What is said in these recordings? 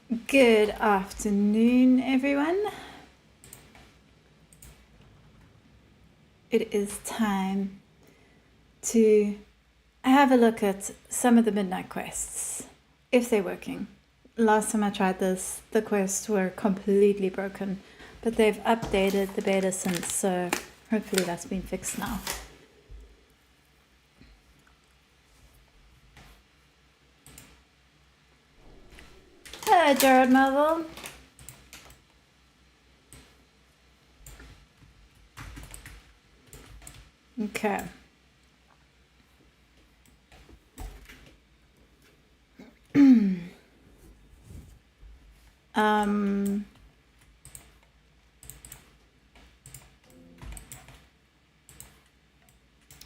Good afternoon, everyone. It is time to have a look at some of the midnight quests, if they're working. Last time I tried this, the quests were completely broken, but they've updated the beta since, so hopefully that's been fixed now. Hello, Jared Melville. Okay.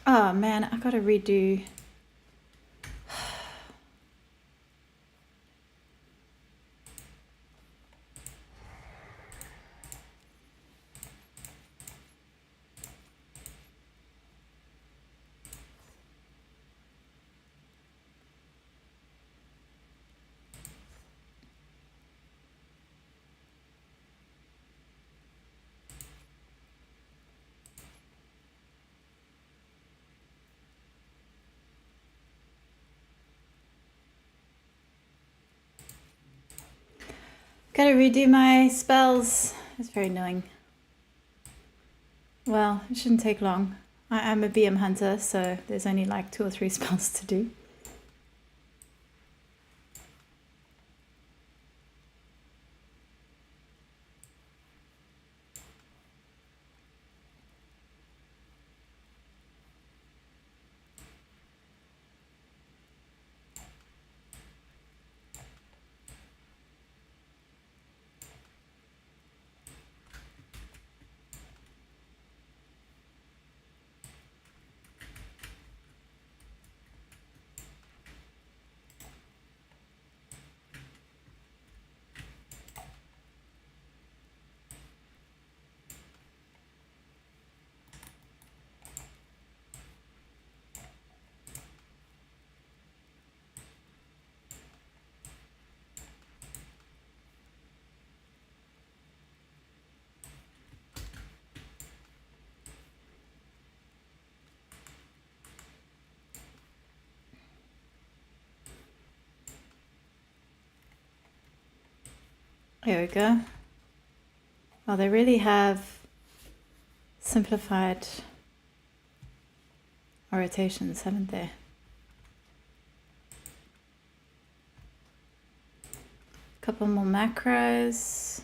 Oh man, I gotta redo. Gotta redo my spells. It's very annoying. Well, it shouldn't take long. I am a BM hunter, so there's only like 2 or 3 spells to do. There we go. Well, they really have simplified our rotations, haven't they? Couple more macros.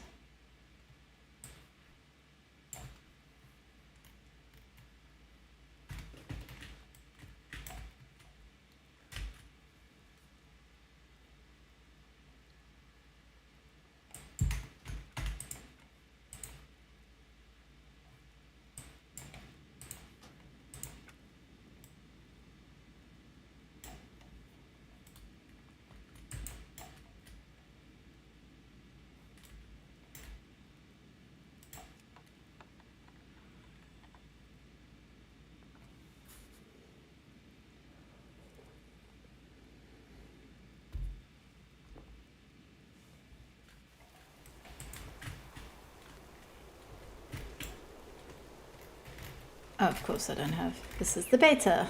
Oh, of course I don't have. This is the beta.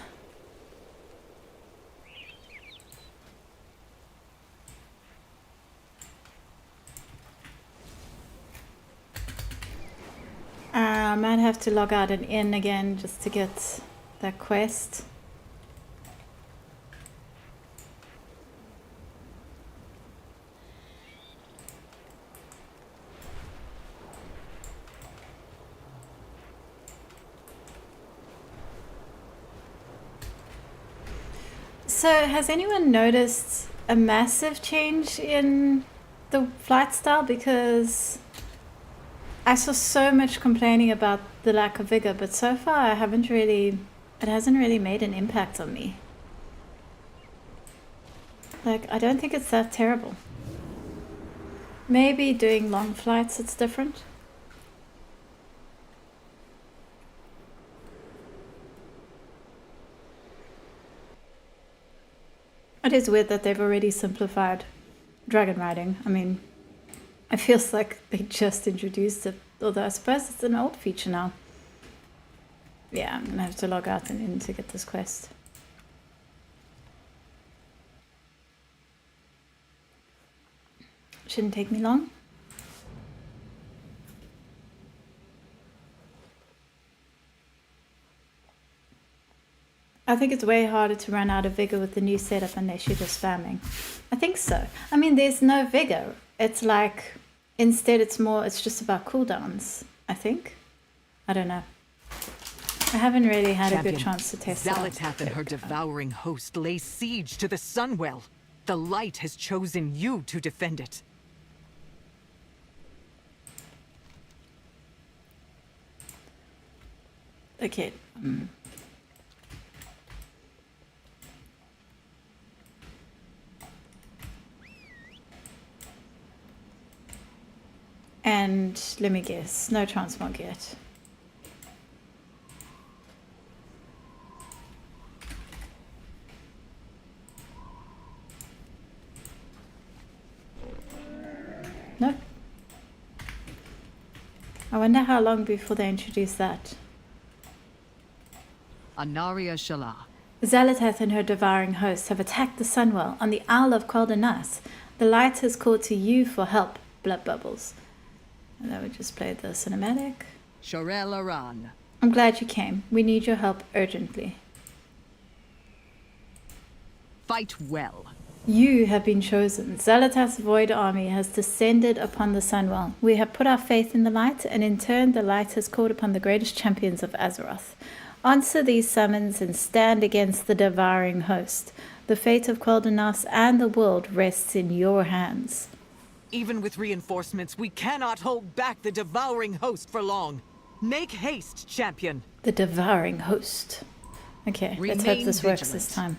I might have to log out and in again just to get that quest. So, has anyone noticed a massive change in the flight style? Because I saw so much complaining about the lack of vigor, but so far I haven't really, it hasn't really made an impact on me. Like, I don't think it's that terrible. Maybe doing long flights it's different. It is weird that they've already simplified dragon riding. I mean, It feels like they just introduced it, although I suppose it's an old feature now. Yeah, I'm gonna have to log out and in to get this quest. Shouldn't take me long. I think it's way harder to run out of vigor with the new setup unless you're just spamming. I think so. I mean, there's no vigor. It's like, instead it's just about cooldowns, I think. I don't know. I haven't really had a good chance to test it out. Xal'atath and her devouring host lay siege to the Sunwell. The light has chosen you to defend it. Okay. And let me guess, no transmog yet. Nope. I wonder how long before they introduce that. Anaria Shala. Xal'atath and her devouring host have attacked the Sunwell on the Isle of Qualdanas. The light has called to you for help, Blood Bubbles. And then we just played the cinematic. Shorel Aran. I'm glad you came. We need your help urgently. Fight well. You have been chosen. Xal'atath's void army has descended upon the Sunwell. We have put our faith in the light, and in turn the light has called upon the greatest champions of Azeroth. Answer these summons and stand against the devouring host. The fate of Qualdanas and the world rests in your hands. Even with reinforcements, we cannot hold back the devouring host for long. Make haste, champion. The devouring host. Okay, let's hope this works this time.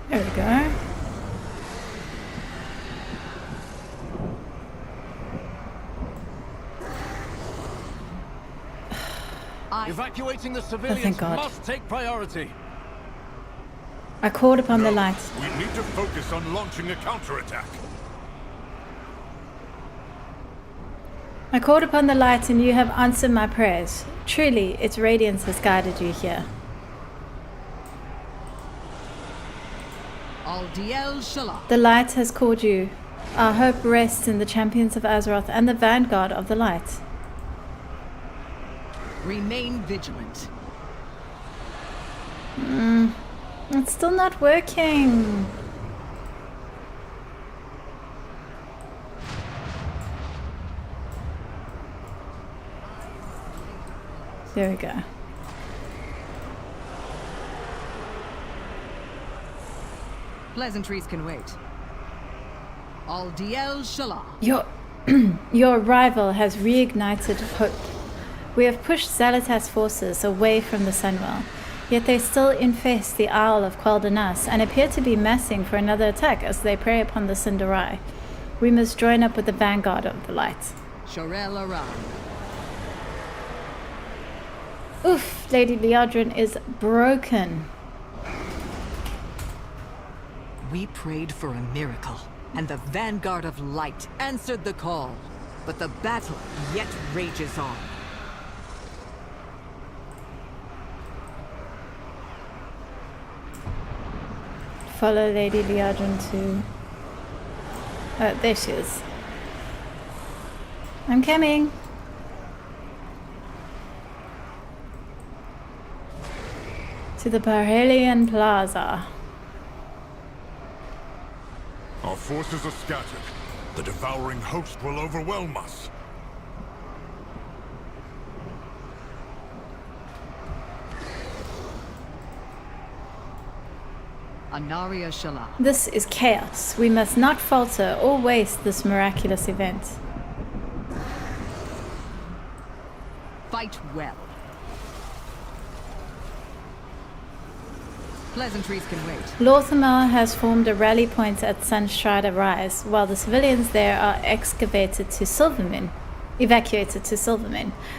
There we go. Evacuating the civilians must take priority. I called upon the light. We need to focus on launching a counterattack. I called upon the light and you have answered my prayers. Truly, its radiance has guided you here. Aldiel Shala. The light has called you. Our hope rests in the champions of Azeroth and the vanguard of the light. Remain vigilant. It's still not working. There we go. Pleasantries can wait. Aldiel Shala. Your arrival has reignited hope. We have pushed Xal'atath's forces away from the Sunwell, yet they still infest the Isle of Qualdanas and appear to be massing for another attack as they prey upon the Cinderai. We must join up with the vanguard of the light. Shorel Aran. Oof, Lady Liadrin is broken. We prayed for a miracle, and the vanguard of light answered the call. But the battle yet rages on. Follow Lady Liadrin to... Oh, there she is. I'm coming. To the Parhelion Plaza. Our forces are scattered. The devouring host will overwhelm us. Anaria Shala. This is chaos. We must not falter or waste this miraculous event. Fight well. Pleasantries can wait. Lorthamar has formed a rally point at Sunstrider Rise, while the civilians there are evacuated to Silvermen.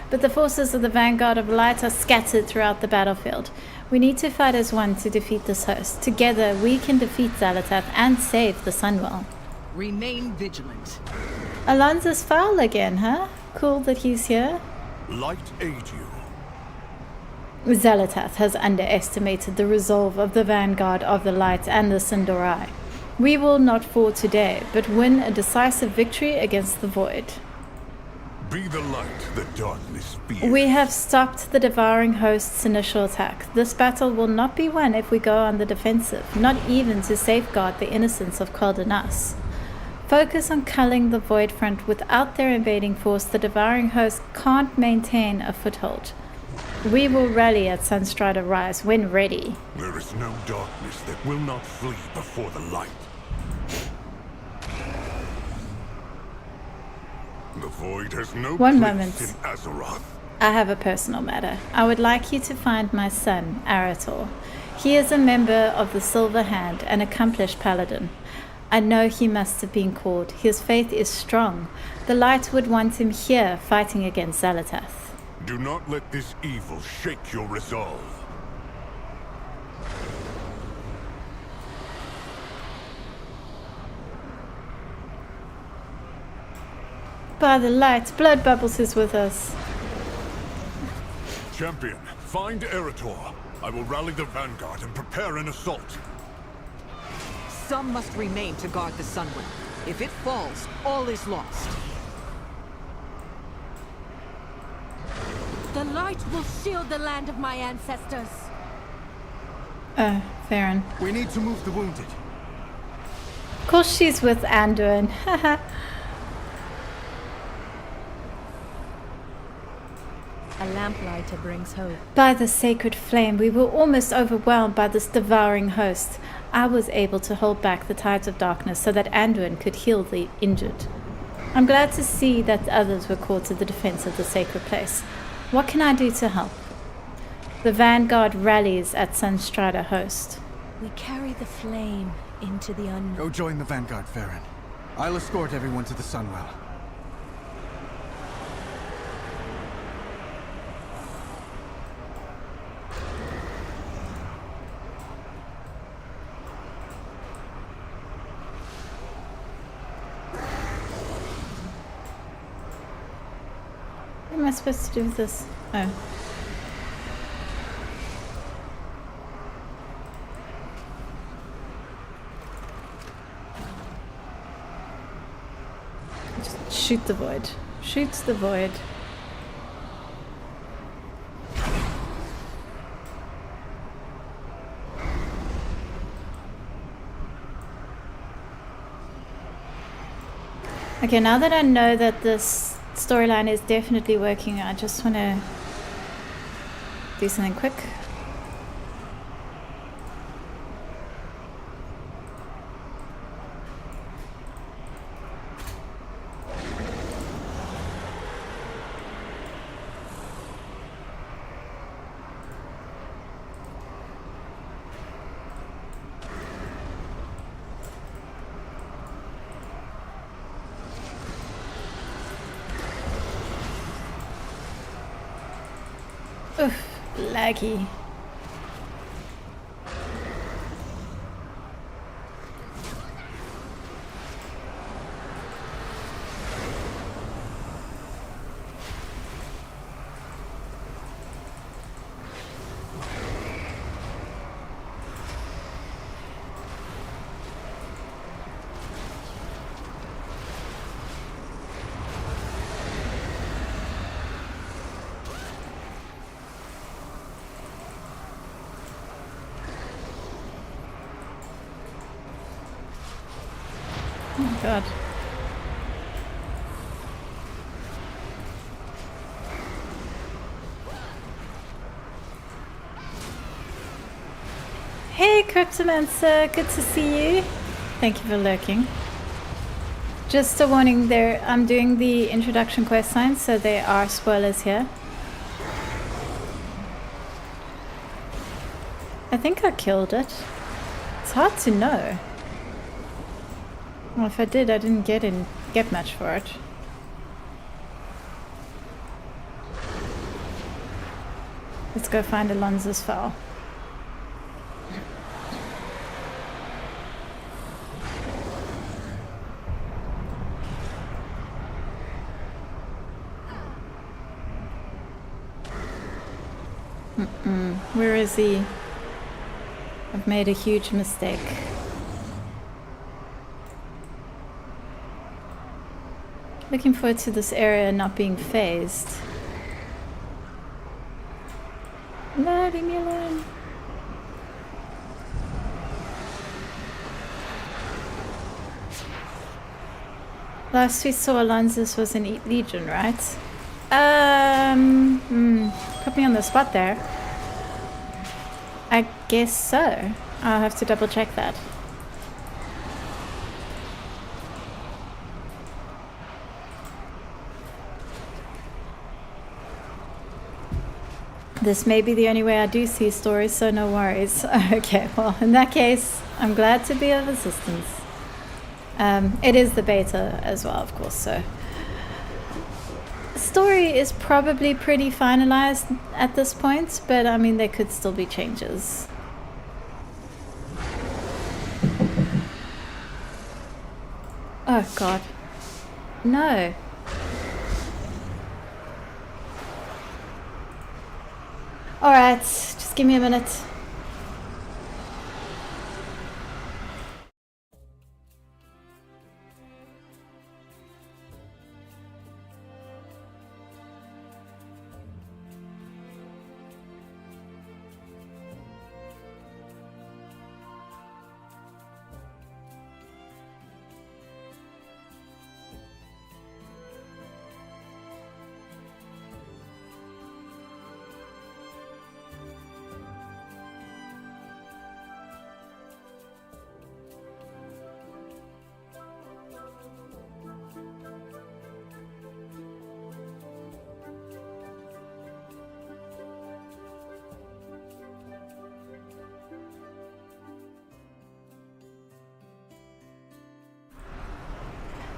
But the forces of the Vanguard of Light are scattered throughout the battlefield. We need to fight as one to defeat this host. Together, we can defeat Xalatath and save the Sunwell. Remain vigilant. Alonzo's foul again, huh? Cool that he's here. Light aid you. Xalatath has underestimated the resolve of the Vanguard of the Light and the Sindorai. We will not fall today, but win a decisive victory against the Void. Be the light the darkness fears. We have stopped the Devouring Host's initial attack. This battle will not be won if we go on the defensive, not even to safeguard the innocence of Quel'Danas. Focus on culling the Void Front. Without their invading force, the Devouring Host can't maintain a foothold. We will rally at Sunstrider Rise when ready. There is no darkness that will not flee before the light. The Void has no One place moment. in Azeroth. I have a personal matter. I would like you to find my son, Arator. He is a member of the Silver Hand, an accomplished paladin. I know he must have been called. His faith is strong. The Light would want him here, fighting against Xalatath. Do not let this evil shake your resolve. By the Light, Blood Bubbles is with us. Champion, find Eretor. I will rally the Vanguard and prepare an assault. Some must remain to guard the Sunwell. If it falls, all is lost. The light will shield the land of my ancestors. Farron. We need to move the wounded. Of course she's with Anduin. Haha. A lamplighter brings hope. By the sacred flame, we were almost overwhelmed by this devouring host. I was able to hold back the tides of darkness so that Anduin could heal the injured. I'm glad to see that others were called to the defense of the sacred place. What can I do to help? The Vanguard rallies at Sunstrider Host. We carry the flame into the unknown. Go join the Vanguard, Farron. I'll escort everyone to the Sunwell. What am I supposed to do with this? Oh. Just shoot the void. Shoots the void. Okay, now that I know that this storyline is definitely working, I just want to do something quick. Oof, laggy. Oh my god. Hey, Cryptomancer, good to see you. Thank you for lurking. Just a warning there, I'm doing the introduction quest signs, so there are spoilers here. I think I killed it. It's hard to know. Well, if I did, I didn't get much for it. Let's go find Alonzo's file. Where is he? I've made a huge mistake. Looking forward to this area not being phased. No, leave me alone. Last we saw Alonzo's was in Legion, right? Put me on the spot there. I guess so. I'll have to double check that. This may be the only way I do see stories, so no worries. Okay, well, in that case, I'm glad to be of assistance. It is the beta as well, of course, so... Story is probably pretty finalized at this point, but I mean, there could still be changes. Oh, God. No. Alright, just give me a minute.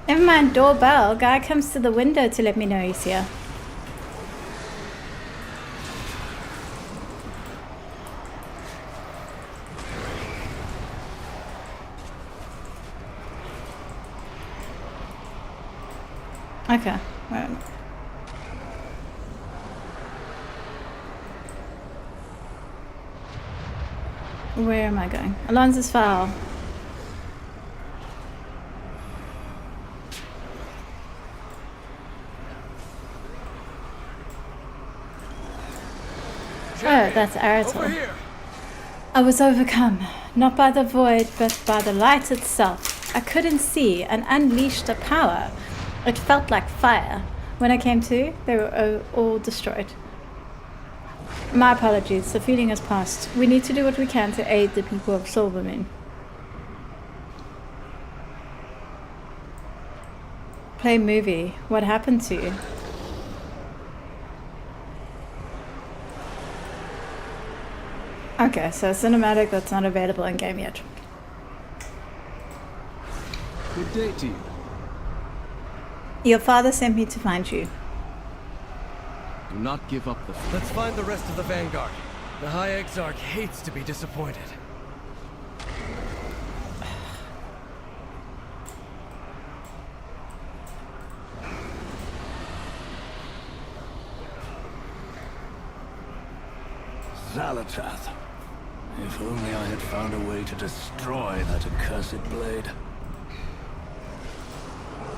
Never mind doorbell. Guy comes to the window to let me know he's here. Okay. Right. Where am I going? Alonzo's file. Oh, that's Aratal. I was overcome, not by the void, but by the light itself. I couldn't see and unleashed a power. It felt like fire. When I came to, they were all destroyed. My apologies, the feeling has passed. We need to do what we can to aid the people of Silvermoon. Play movie. What happened to you? Okay, so cinematic that's not available in game yet. Good day to you. Your father sent me to find you. Do not give up the fight. Let's find the rest of the Vanguard. The High Exarch hates to be disappointed. Xal'atath. If only I had found a way to destroy that accursed blade.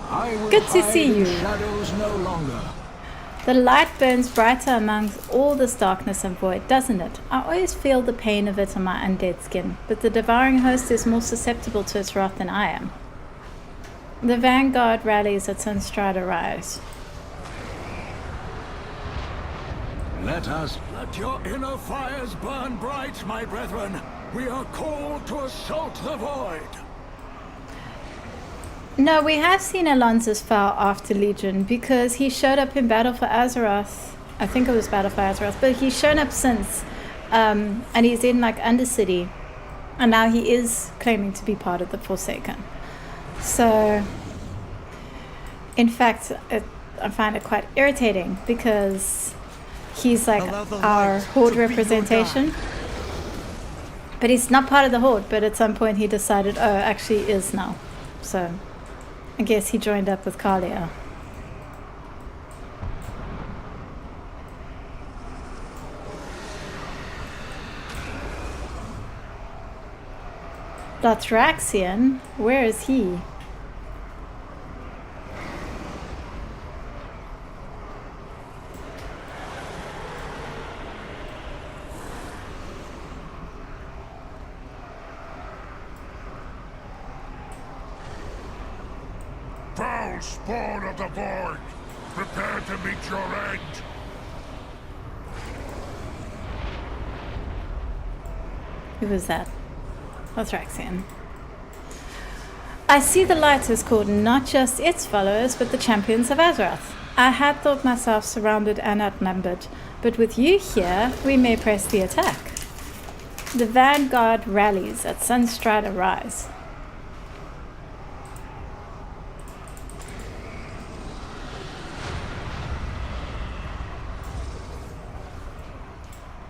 I will Good to see hide in you. shadows no longer. The light burns brighter amongst all this darkness and void, doesn't it? I always feel the pain of it on my undead skin, but the devouring host is more susceptible to its wrath than I am. The Vanguard rallies at Sunstrider Rise. Let your inner fires burn bright, my brethren. We are called to assault the void. No, we have seen Alonsus fell after Legion because he showed up in Battle for Azeroth. I think it was Battle for Azeroth, but he's shown up since. And he's in like Undercity. And now he is claiming to be part of the Forsaken. So, in fact, I find it quite irritating because he's like our Horde representation. But he's not part of the Horde, but at some point he decided, oh, actually is now. So, I guess he joined up with Kalia. Dothraxion? Where is he? Foul spawn of the void! Prepare to meet your end! Who was that? Dothraxion. I see the light has called not just its followers, but the champions of Azeroth. I had thought myself surrounded and outnumbered, but with you here, we may press the attack. The vanguard rallies at Sunstrider Rise.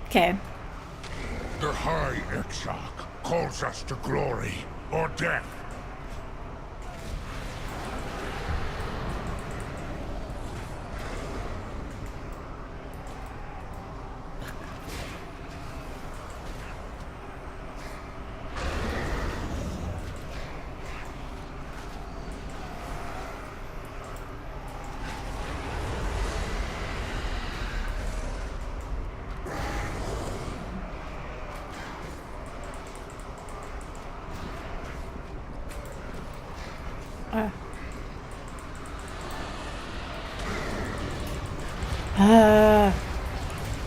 Okay. The High Exarch calls us to glory or death.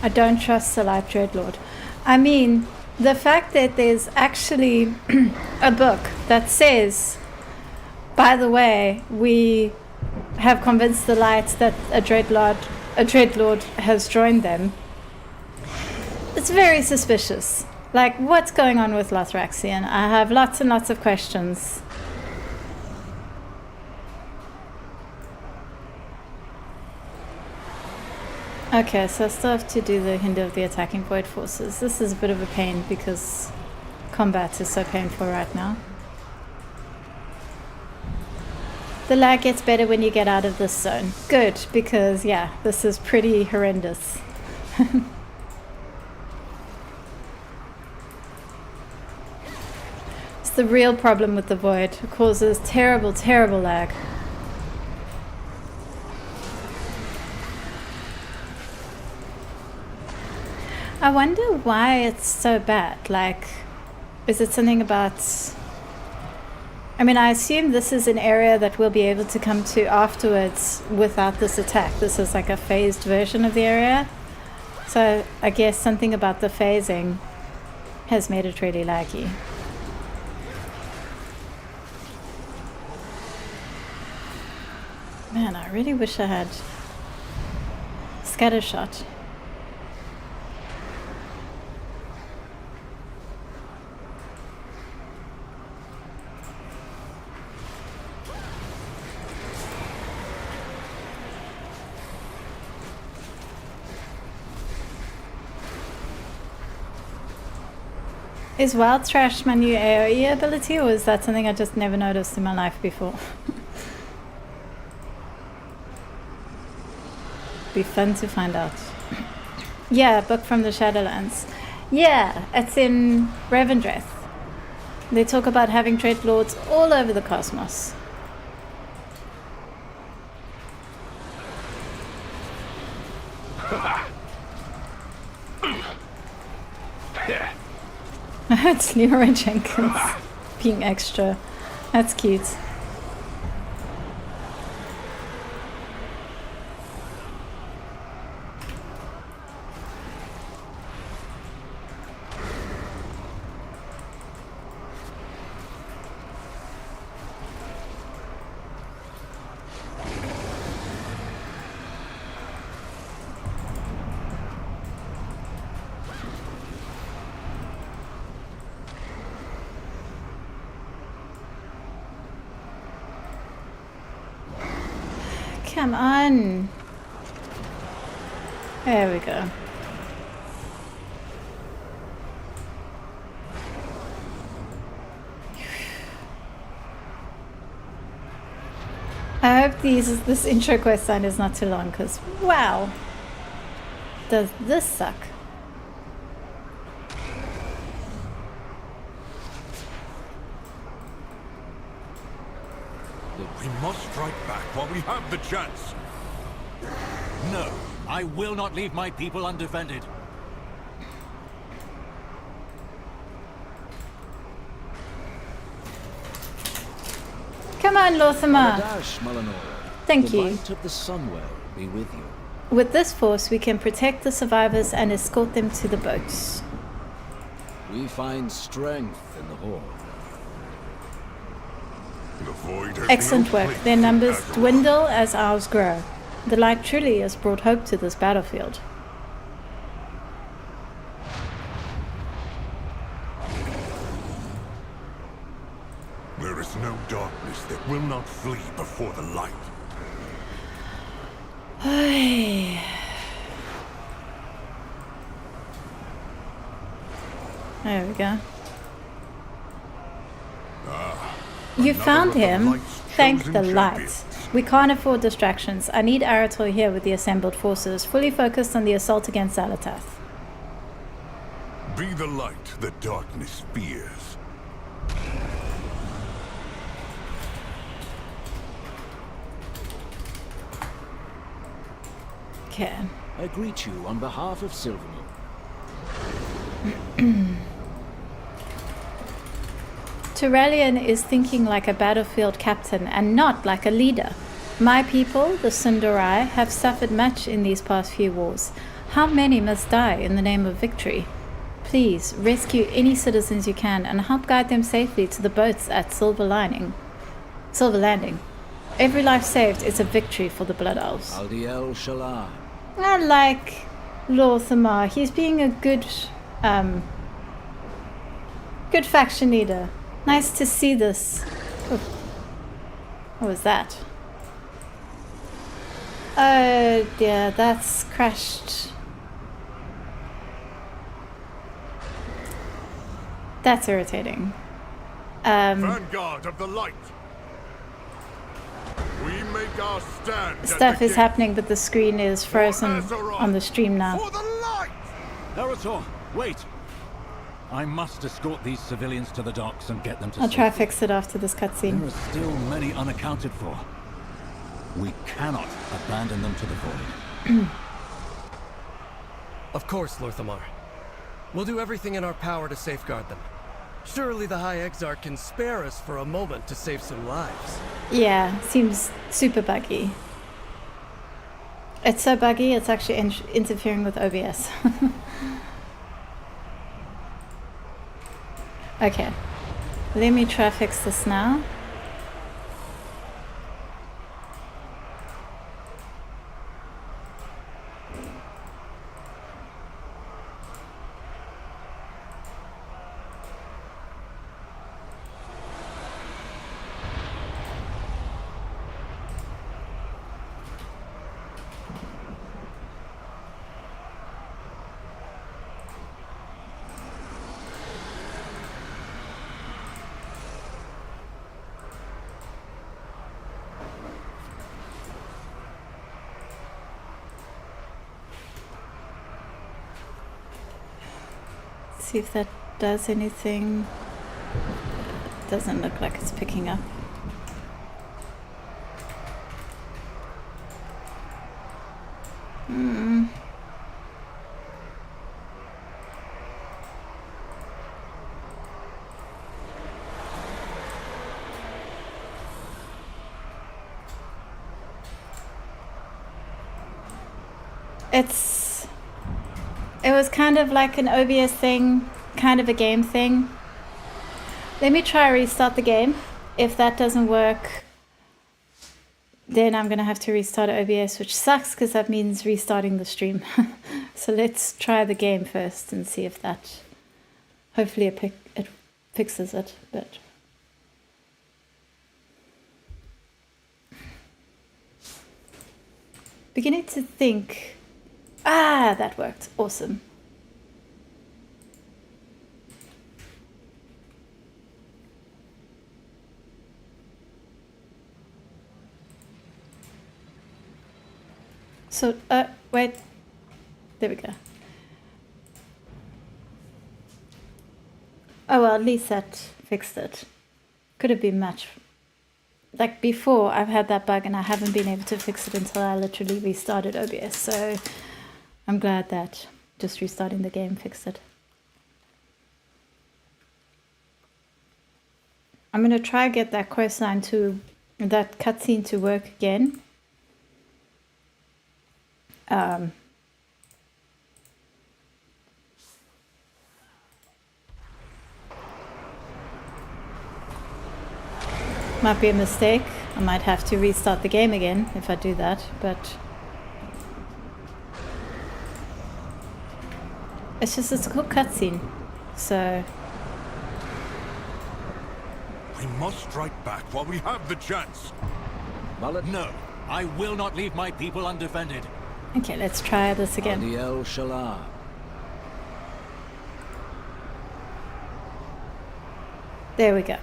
I don't trust the Light Dreadlord. I mean, the fact that there's actually a book that says, by the way, we have convinced the Light that a Dreadlord has joined them. It's very suspicious. Like, what's going on with Dothraxion? I have lots and lots of questions. Okay, so I still have to do the Hinder of the Attacking Void Forces. This is a bit of a pain because combat is so painful right now. The lag gets better when you get out of this zone. Good, because yeah, this is pretty horrendous. It's the real problem with the Void. It causes terrible, terrible lag. I wonder why it's so bad. Like, is it something about... I mean, I assume this is an area that we'll be able to come to afterwards without this attack. This is like a phased version of the area. So I guess something about the phasing has made it really laggy. Man, I really wish I had Scattershot. Is Wild Trash my new AoE ability, or is that something I just never noticed in my life before? Be fun to find out. Yeah, book from the Shadowlands. Yeah, it's in Revendreth. They talk about having Dreadlords all over the cosmos. It's Leroy Jenkins being extra. That's cute. Come on. There we go. I hope this intro quest line is not too long, because wow, does this suck? We must strike back while we have the chance. No, I will not leave my people undefended. Come on, Lothar. Dash, Malinora. Thank The you. light of the Sunwell be with you. With this force, we can protect the survivors and escort them to the boats. We find strength in the Horde. The void has Excellent no work. place Their in numbers Azeroth. dwindle as ours grow. The light truly has brought hope to this battlefield. There is no darkness that will not flee before the light. There we go. You found of the him. light's Thank chosen the light. champions. We can't afford distractions. I need Arator here with the assembled forces, fully focused on the assault against Alatath. Be the light the darkness fears. Okay. I greet you on behalf of Silvermoon. Turelian is thinking like a battlefield captain and not like a leader. My people, the Sundarai, have suffered much in these past few wars. How many must die in the name of victory? Please, rescue any citizens you can and help guide them safely to the boats at Silver Landing. Every life saved is a victory for the Blood Elves. Aldiel Shalar. I like Lothar. He's being a good faction leader. Nice to see this. Oh. What was that? Oh dear, that's crashed. That's irritating. Vanguard of the light. We make our stand. at Stuff the is gate. happening, but the screen is frozen Azeroth. on the stream now. For the light! Arator, wait! I must escort these civilians to the docks and get them to I'll try safety. fix it after this There cutscene. are still many unaccounted for. We cannot abandon them to the void. Of course, Lorthamar. We'll do everything in our power to safeguard them. Surely the High Exarch can spare us for a moment to save some lives. Yeah, seems super buggy. It's so buggy, it's actually interfering with OBS. Okay, let me try fix this now. See if that does anything. Doesn't look like it's picking up. It was kind of like an OBS thing, kind of a game thing. Let me try restart the game. If that doesn't work, then I'm gonna have to restart OBS, which sucks because that means restarting the stream. So let's try the game first and see if that, hopefully it fixes it, but. beginning to think... Ah, that worked. Awesome. So, wait. There we go. Oh, well, at least that fixed it. Could have been much... Like before, I've had that bug and I haven't been able to fix it until I literally restarted OBS. So I'm glad that just restarting the game fixed it. I'm going to try get that quest line to... that cutscene to work again. Might be a mistake. I might have to restart the game again if I do that, but it's a cool cutscene, so We must strike back while we have the chance. Mullet? No, I will not leave my people undefended. okay, let's try this again. Adiel Shalar. There we go.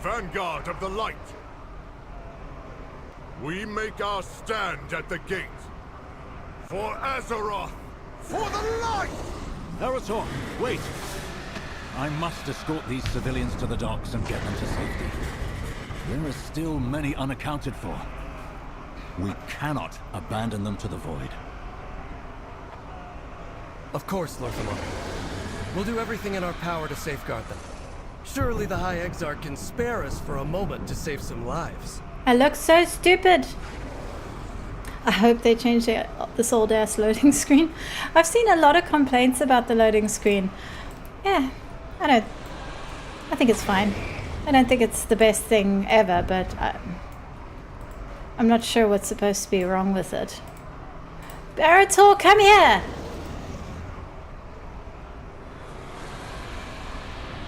Vanguard of the Light. We make our stand at the gate. For Azeroth! For the light! Arator, wait! I must escort these civilians to the docks and get them to safety. There are still many unaccounted for. We cannot abandon them to the void. Of course, Lorthamar. We'll do everything in our power to safeguard them. Surely the High Exarch can spare us for a moment to save some lives. I look so stupid. I hope they change this old ass loading screen. I've seen a lot of complaints about the loading screen. Yeah, I think it's fine. I don't think it's the best thing ever, but I'm not sure what's supposed to be wrong with it. Barator, come here!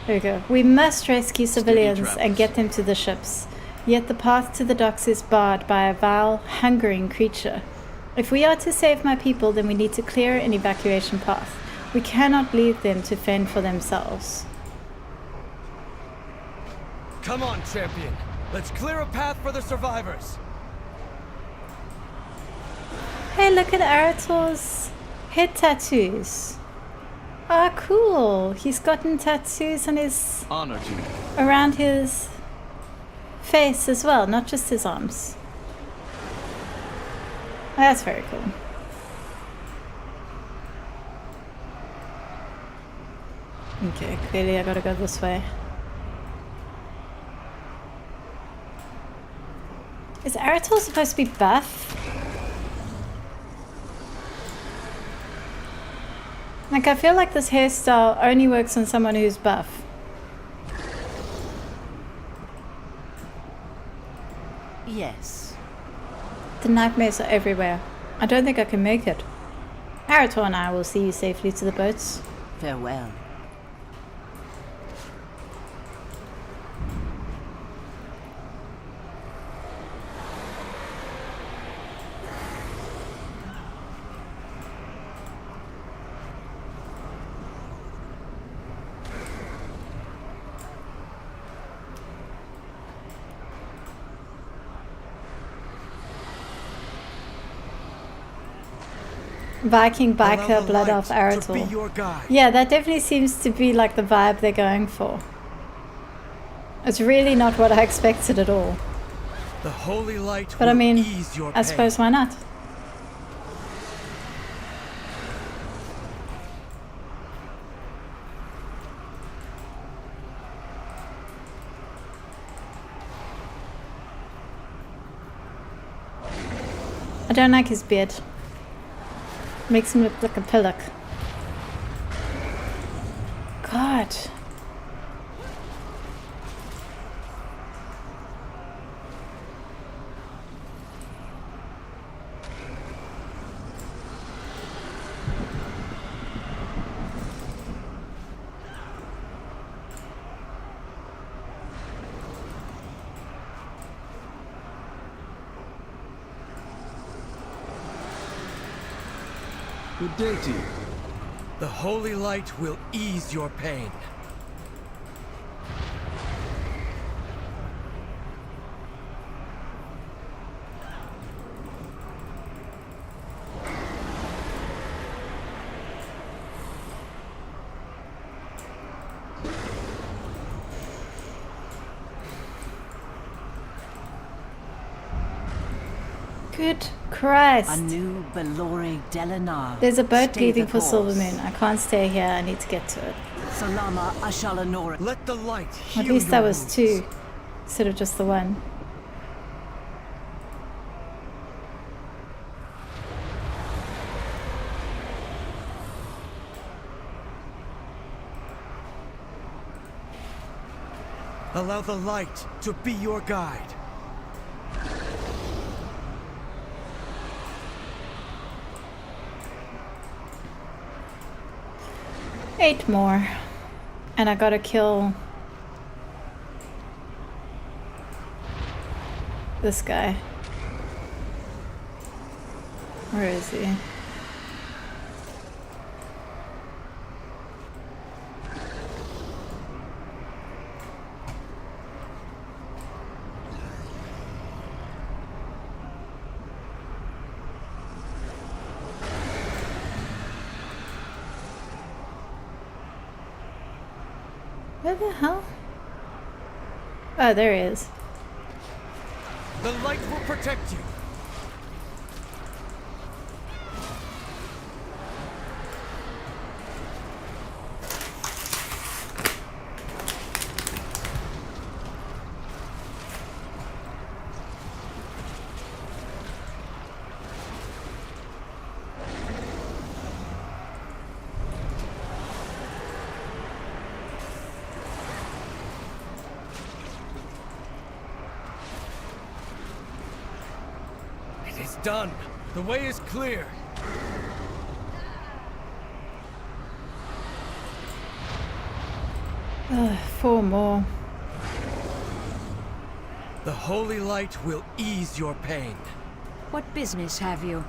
There we go. We must rescue civilians and get them to the ships. Yet the path to the docks is barred by a vile, hungering creature. If we are to save my people, then we need to clear an evacuation path. We cannot leave them to fend for themselves. Come on, champion. Let's clear a path for the survivors. Hey, look at Arator's head tattoos. Ah, cool. He's gotten tattoos on his... Honor to you. around his face as well, not just his arms. That's very cool. Okay, clearly I gotta go this way. Is Arator supposed to be buff? Like, I feel like this hairstyle only works on someone who's buff. Yes. The nightmares are everywhere. I don't think I can make it. Arator and I will see you safely to the boats. Farewell. Viking Allow biker the blood light elf to Arator. be your guide. Yeah, that definitely seems to be like the vibe they're going for. It's really not what I expected at all. The holy light But I will mean, ease your I pain. suppose why not? I don't like his beard. Makes him look like a pillock. God. Good day to you. The holy light will ease your pain. Good Christ. Anu Belore Delinar. There's a boat Stay leaving the for course. Silvermoon. I can't stay here. I need to get to it. Salama Ashalanora. Let the light heal At least your that was wounds. 2 instead of just the 1. Allow the light to be your guide. Eight more. And I gotta kill this guy. Where is he? Where the hell? Oh, there he is. The light will protect you. It is done. The way is clear. Ugh, 4 more. The holy light will ease your pain. What business have you?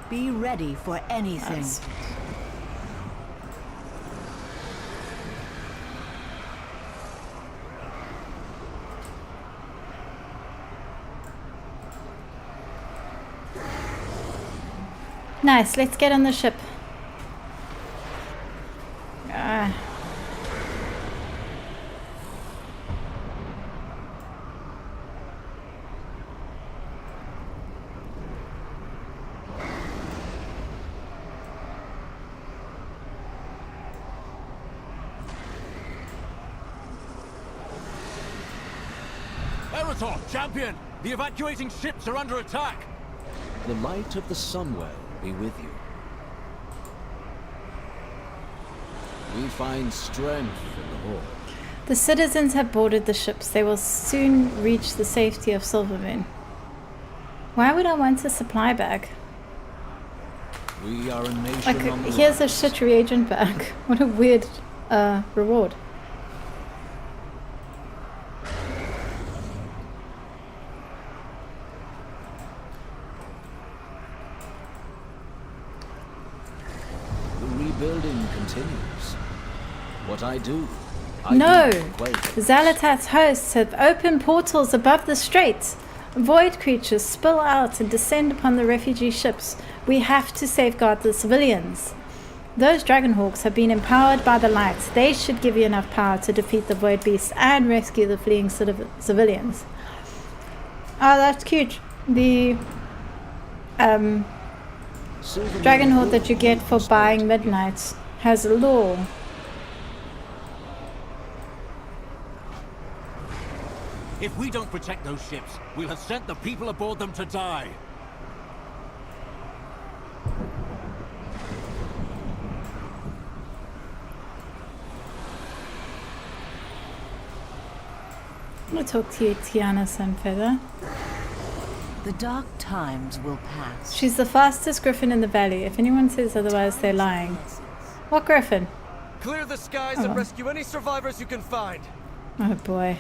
Be ready for anything. Nice. Nice, let's get on the ship. Ah. Eretol, champion! The evacuating ships are under attack! The light of the Sunwell be with you. We find strength in the Horde. The citizens have boarded the ships. They will soon reach the safety of Silvermoon. Why would I want a supply bag? We are a nation Like, on the here's a rise. shit reagent bag. What a weird reward. The rebuilding continues. What I do, No! do with Quaker. Xalatath's hosts have opened portals above the straits. Void creatures spill out and descend upon the refugee ships. We have to safeguard the civilians. Those Dragonhawks have been empowered by the lights. They should give you enough power to defeat the Void Beast and rescue the fleeing civilians. Oh, that's cute. The Silvermoon Dragonhawk that you will get for prosperity. buying Midnight has a law. If we don't protect those ships, we'll have sent the people aboard them to die. I'll talk to you, Tiana Sunfeather. The dark times will pass. She's the fastest griffin in the valley. If anyone says otherwise, they're lying. What griffin? Clear the skies Oh. and rescue any survivors you can find. Oh boy.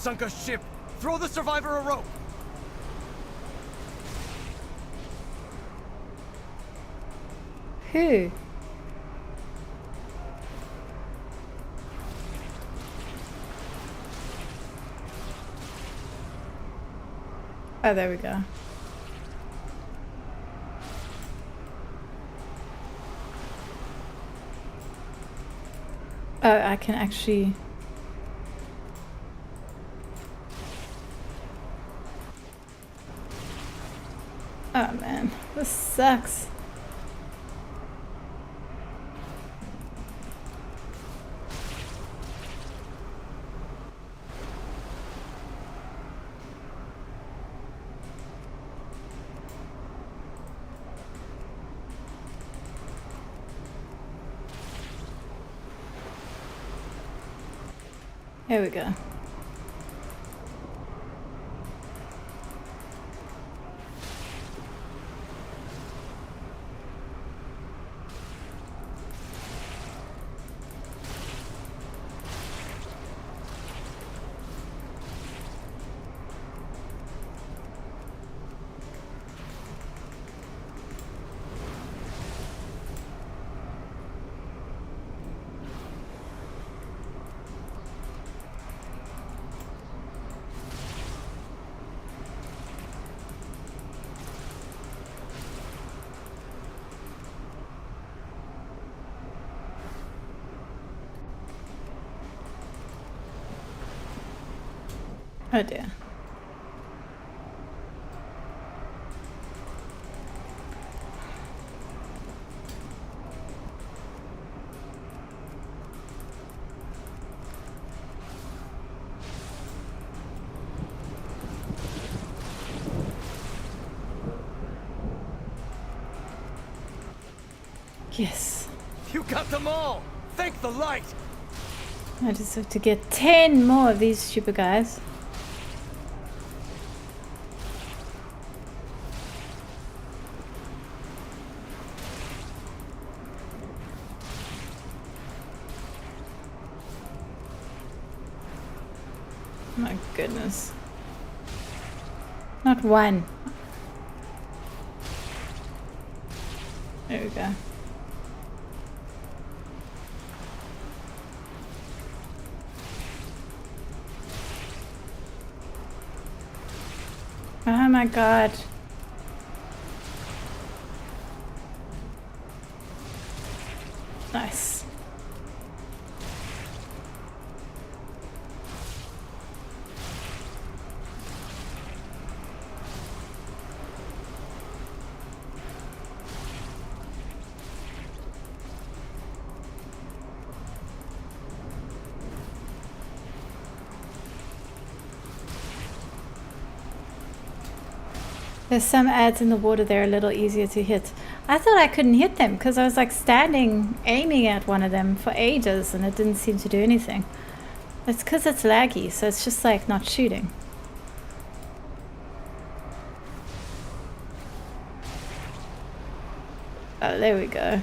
sunk a ship. Throw the survivor a rope. Who? Oh, there we go. Oh, I can actually... Oh man, this sucks. Here we go. Oh dear. Yes. You got them all! Thank the light! I just have to get 10 more of these stupid guys. My goodness. Not one. There we go. Oh my god. Nice. There's some ads in the water, they're a little easier to hit. I thought I couldn't hit them because I was like standing aiming at one of them for ages and it didn't seem to do anything. It's because it's laggy, so it's just like not shooting. Oh, there we go.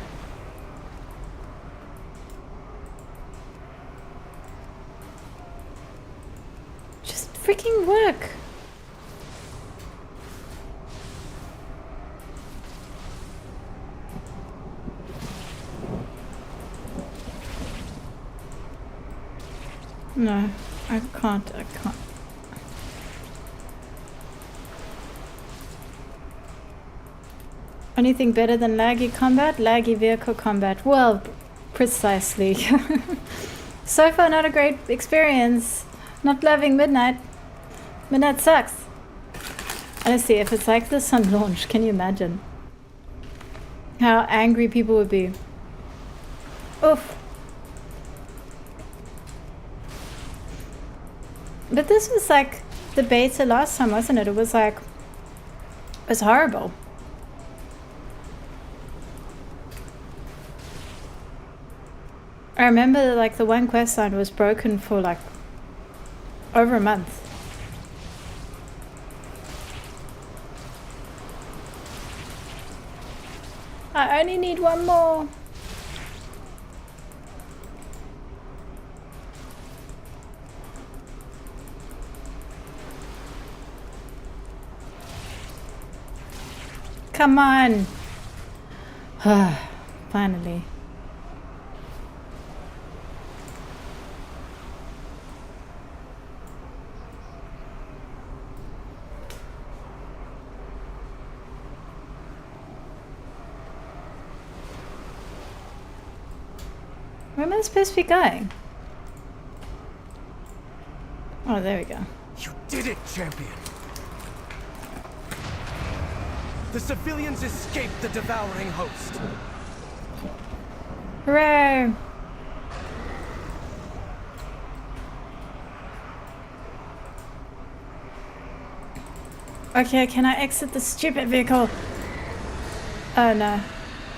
Just freaking work. No, I can't. Anything better than laggy combat? Laggy vehicle combat. Well, precisely. So far, not a great experience. Not loving Midnight. Midnight sucks. Honestly, if it's like this on launch, can you imagine how angry people would be? Oof. But this was like the beta last time, wasn't it? It was like, it was horrible. I remember like the one quest line was broken for like over a month. I only need one more. come on. Finally. Where am I supposed to be going? Oh, there we go. You did it, champion! The civilians escaped the devouring host. Hooray! Okay, can I exit the stupid vehicle? Oh no.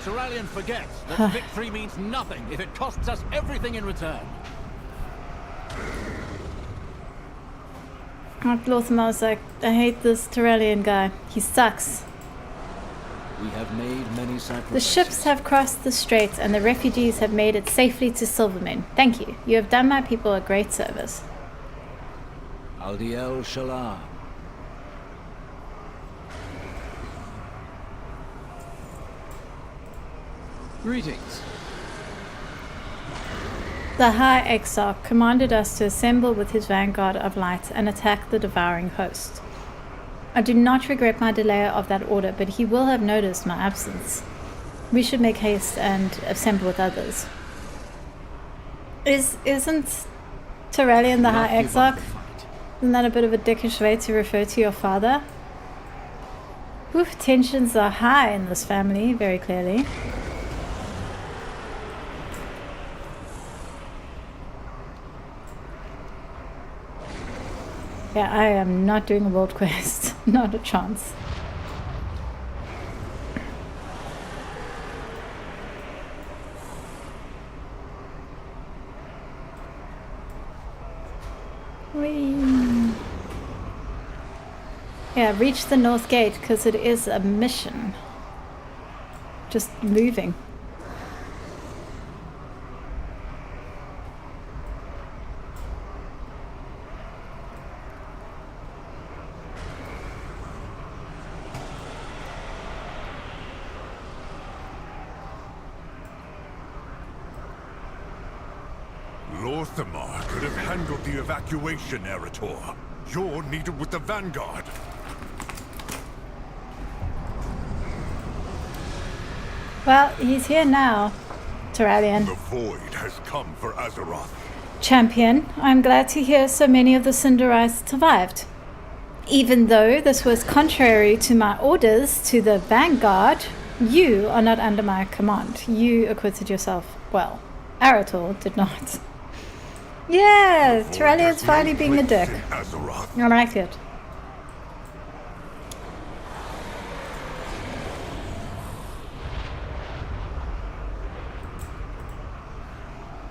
Turallion forgets that victory means nothing if it costs us everything in return. Like Lothar was like, I hate this Turallion guy. He sucks. We have made many sacrifices. The ships have crossed the strait and the refugees have made it safely to Silvermoon. Thank you. You have done my people a great service. Aldiel Shalar. Greetings. The High Exarch commanded us to assemble with his vanguard of light and attack the devouring host. I do not regret my delay of that order, but he will have noticed my absence. We should make haste and assemble with others. Isn't Turallion the High Exarch? Isn't that a bit of a dickish way to refer to your father? Oof, tensions are high in this family, very clearly. Yeah, I am not doing a world quest. Not a chance. Whee. Yeah, reach the North Gate because it is a mission. Just moving. Lorthamar could have handled the evacuation, Erator. You're needed with the Vanguard. Well, he's here now, Turallion. The Void has come for Azeroth. Champion, I'm glad to hear so many of the Cinderites survived. Even though this was contrary to my orders to the Vanguard, you are not under my command. You acquitted yourself well. Erator did not. Yeah, Turallion's finally being a dick. I like it.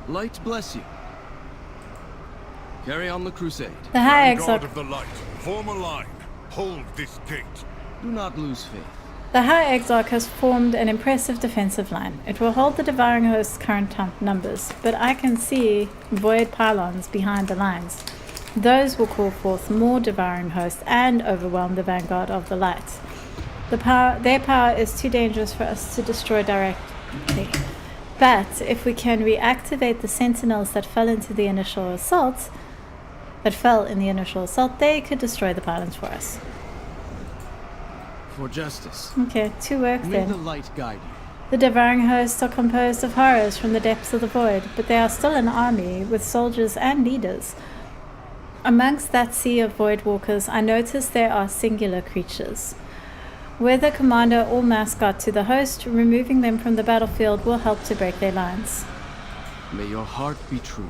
Light bless you. Carry on the crusade. The High Vanguard Exarch. of the Light, form a line. Hold this gate. Do not lose faith. The High Exarch has formed an impressive defensive line. It will hold the devouring host's current numbers, but I can see void pylons behind the lines. Those will call forth more devouring hosts and overwhelm the Vanguard of the Light. Their power is too dangerous for us to destroy directly. But if we can reactivate the sentinels that fell in the initial assault, they could destroy the pylons for us. For justice. Okay, to work May the then. light guide you. The devouring hosts are composed of horrors from the depths of the void, but they are still an army with soldiers and leaders. Amongst that sea of void walkers, I notice there are singular creatures. Whether commander or mascot to the host, removing them from the battlefield will help to break their lines. May your heart be true.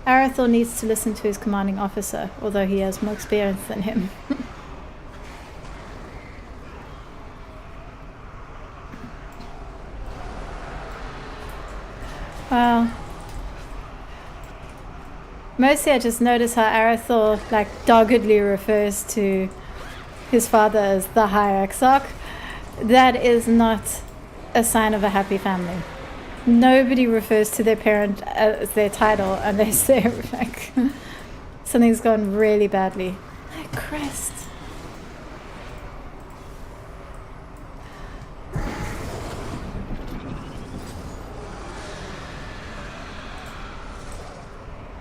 Arathor needs to listen to his commanding officer, although he has more experience than him. Well, mostly I just notice how Arathor doggedly refers to his father as the High Exarch. That is not a sign of a happy family. Nobody refers to their parent as their title unless they're something's gone really badly. My Christ.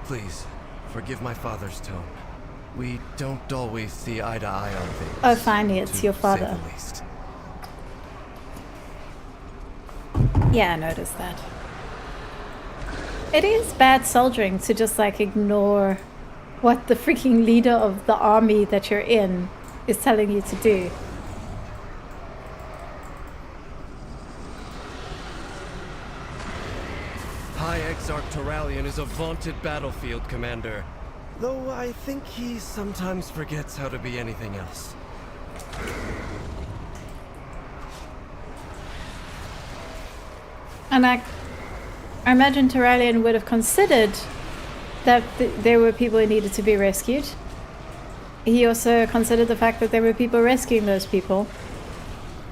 Please, forgive my father's tone. We don't always see eye to eye on things. Oh, finally, it's to your say father. the least. Yeah, I noticed that. It is bad soldiering to just like ignore what the freaking leader of the army that you're in is telling you to do. High Exarch Turalian is a vaunted battlefield commander, though I think he sometimes forgets how to be anything else. And I imagine Turalian would have considered that there were people who needed to be rescued. He also considered the fact that there were people rescuing those people.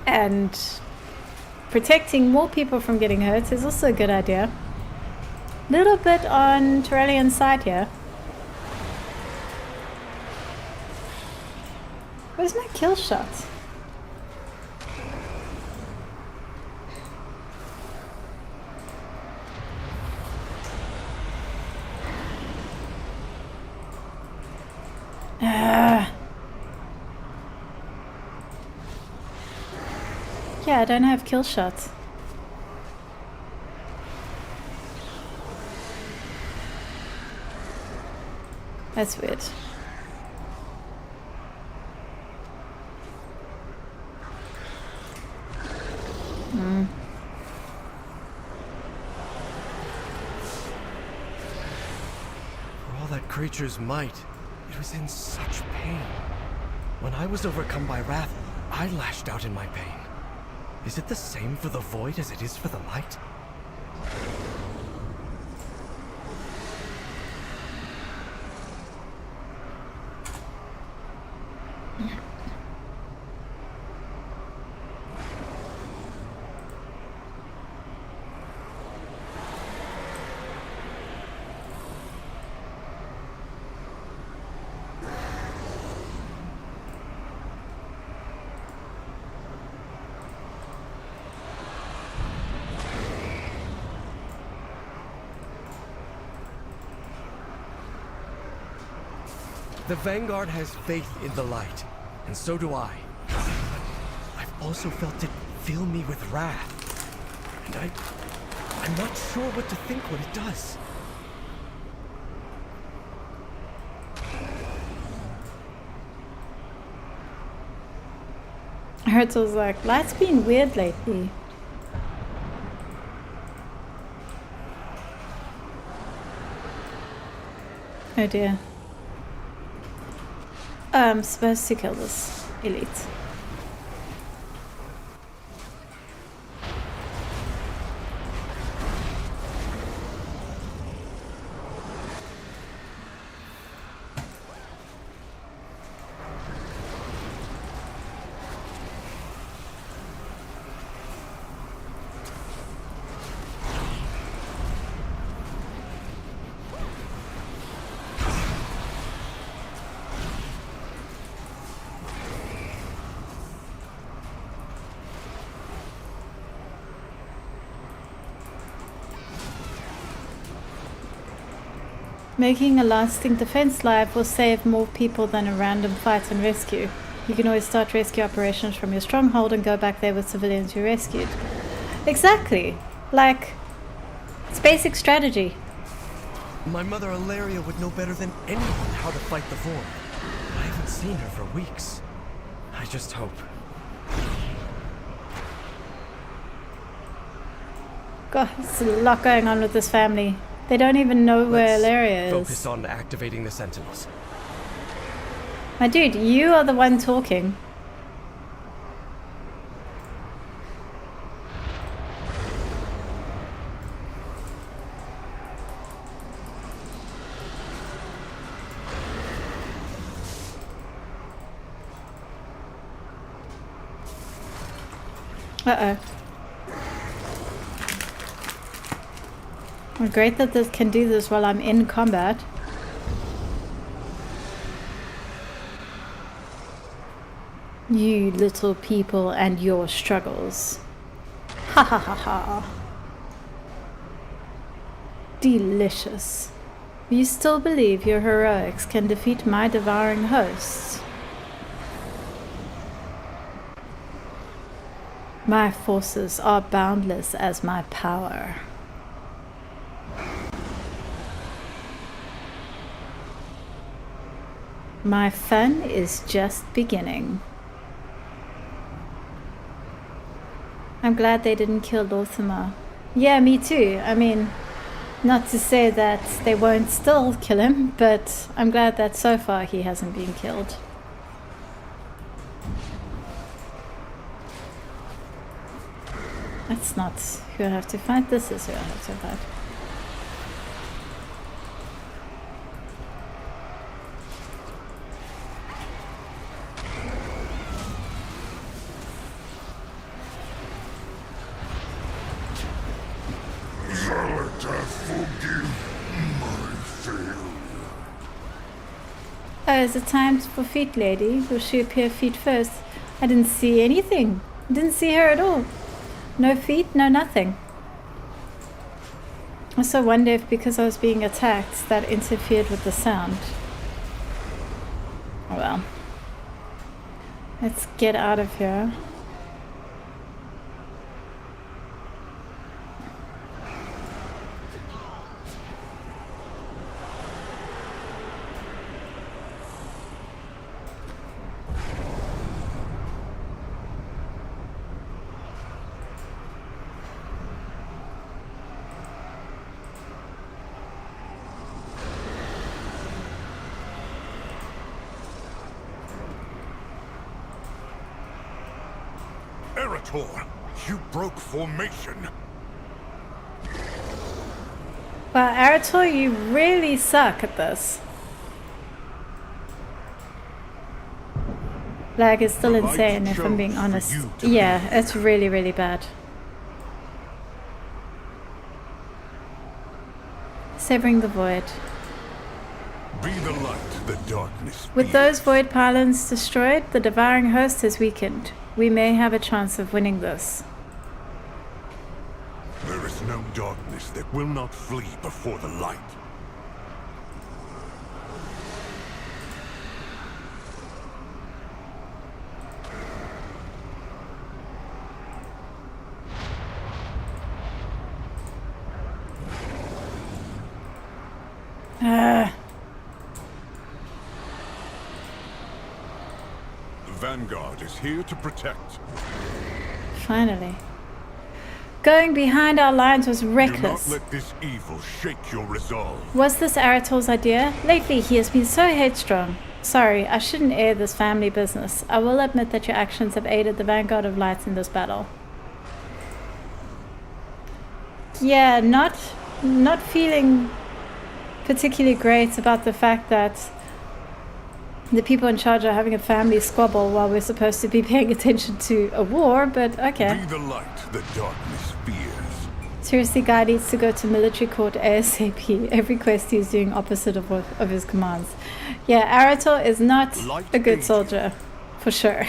And protecting more people from getting hurt is also a good idea. Little bit on Turalian's side here. Where's my kill shot? Yeah, I don't have kill shots. That's weird. For all that creature's might, it was in such pain. When I was overcome by wrath, I lashed out in my pain. Is it the same for the void as it is for the light? The Vanguard has faith in the light, and so do I. I've also felt it fill me with wrath, and I'm not sure what to think when it does. Herzl's like, light's been weird lately. Oh dear. I'm supposed to kill this elite. Making a lasting defense live will save more people than a random fight and rescue. You can always start rescue operations from your stronghold and go back there with civilians you rescued. Exactly. Like, it's basic strategy. My mother Ilaria would know better than anyone how to fight the Vorn. I haven't seen her for weeks. I just hope. God, there's a lot going on with this family. They don't even know where Ilaria is. Focus on activating the Sentinels. My dude, you are the one talking. Uh-oh. Well, great that this can do this while I'm in combat. You little people and your struggles. Ha ha ha ha. Delicious. You still believe your heroics can defeat my devouring hosts? My forces are boundless as my power. My fun is just beginning. I'm glad they didn't kill Lorthamar. Yeah, me too. I mean, not to say that they won't still kill him, but I'm glad that so far he hasn't been killed. That's not who I have to fight. This is who I have to fight. Oh, is it time for feet, lady? Will she appear feet first? I didn't see anything. I didn't see her at all. No feet, no nothing. I also wonder if because I was being attacked, that interfered with the sound. Oh well. Let's get out of here. Eretor, you broke formation. Wow, Arator, you really suck at this. Like, it's still insane if I'm being honest. Yeah, it's really, really bad. Severing the void. Be the light, the darkness. With those void pylons destroyed, the devouring host has weakened. We may have a chance of winning this. There is no darkness that will not flee before the light. The Vanguard is here to protect. Finally. Going behind our lines was reckless. Do not let this evil shake your resolve. Was this Arator's idea? Lately he has been so headstrong. Sorry, I shouldn't air this family business. I will admit that your actions have aided the Vanguard of Light in this battle. Yeah, not feeling particularly great about the fact that the people in charge are having a family squabble while we're supposed to be paying attention to a war, but okay. Be the light the darkness fears. Seriously, guy needs to go to military court ASAP. Every quest he's doing opposite of his commands. Yeah, Arator is not a good soldier, for sure.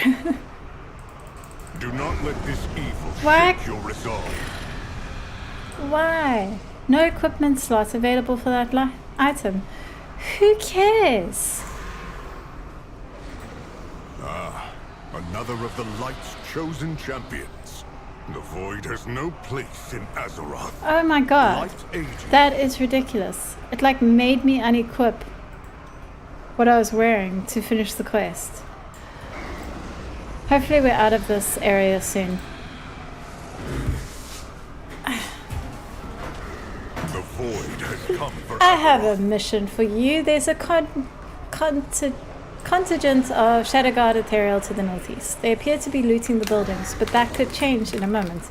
Do not let this evil Whack. shake your resolve. Why? No equipment slot available for that item. Who cares? Another of the Light's chosen champions. The Void has no place in Azeroth. Oh my god. Light ages. That is ridiculous. It like made me unequip what I was wearing to finish the quest. Hopefully we're out of this area soon. The Void has come for I have a mission for you. There's a contingent of Shadowguard Ethereal to the northeast. They appear to be looting the buildings, but that could change in a moment.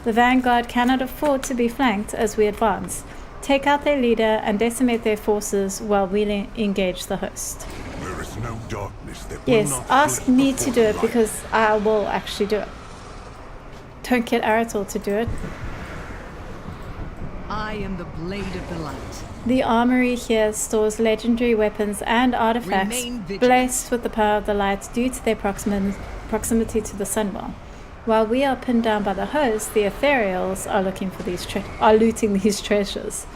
The Vanguard cannot afford to be flanked as we advance. Take out their leader and decimate their forces while we engage the host. There is no darkness that Yes, will not ask flee me to before do it light. because I will actually do it. Don't get Arator to do it. I am the Blade of the Light. The armory here stores legendary weapons and artifacts Remain vigilant. blessed with the power of the light due to their proximity to the Sunwell. While we are pinned down by the host, the Ethereals are looting these treasures.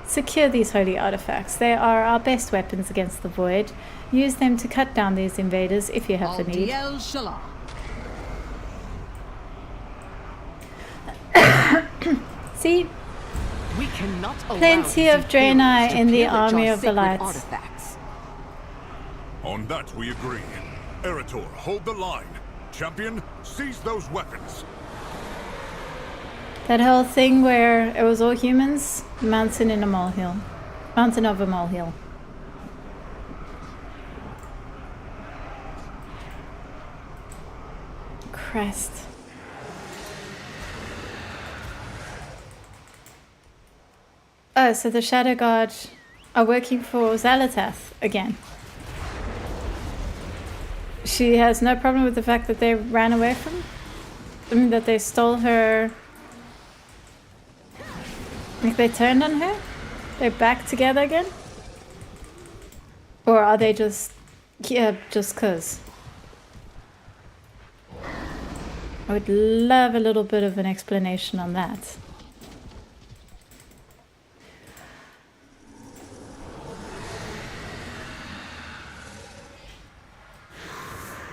Secure these holy artifacts. They are our best weapons against the Void. Use them to cut down these invaders if you have the need. Aldiel Shalah. See, We cannot allow plenty these of Draenei Ethereals to in the pillage army our of the sacred light. artifacts. On that we agree. Erator, hold the line. Champion, seize those weapons. That whole thing where it was all humans, mountain in a molehill. Mountain of a molehill. Christ. Oh, so the Shadow Guard are working for Xalatath again. She has no problem with the fact that they ran away from... I mean, that they stole her... Like they turned on her? They're back together again? Or are they just... Yeah, just 'cause? I would love a little bit of an explanation on that.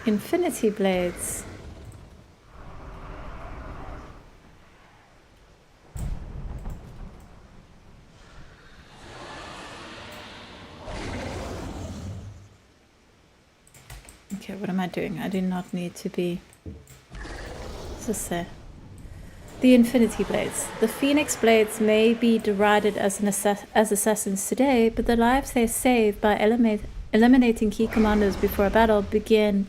Infinity Blades. Okay, what am I doing? I do not need to be... What's this say? The Infinity Blades. The Phoenix Blades may be derided as assassins today, but the lives they save by eliminating key commandos before a battle began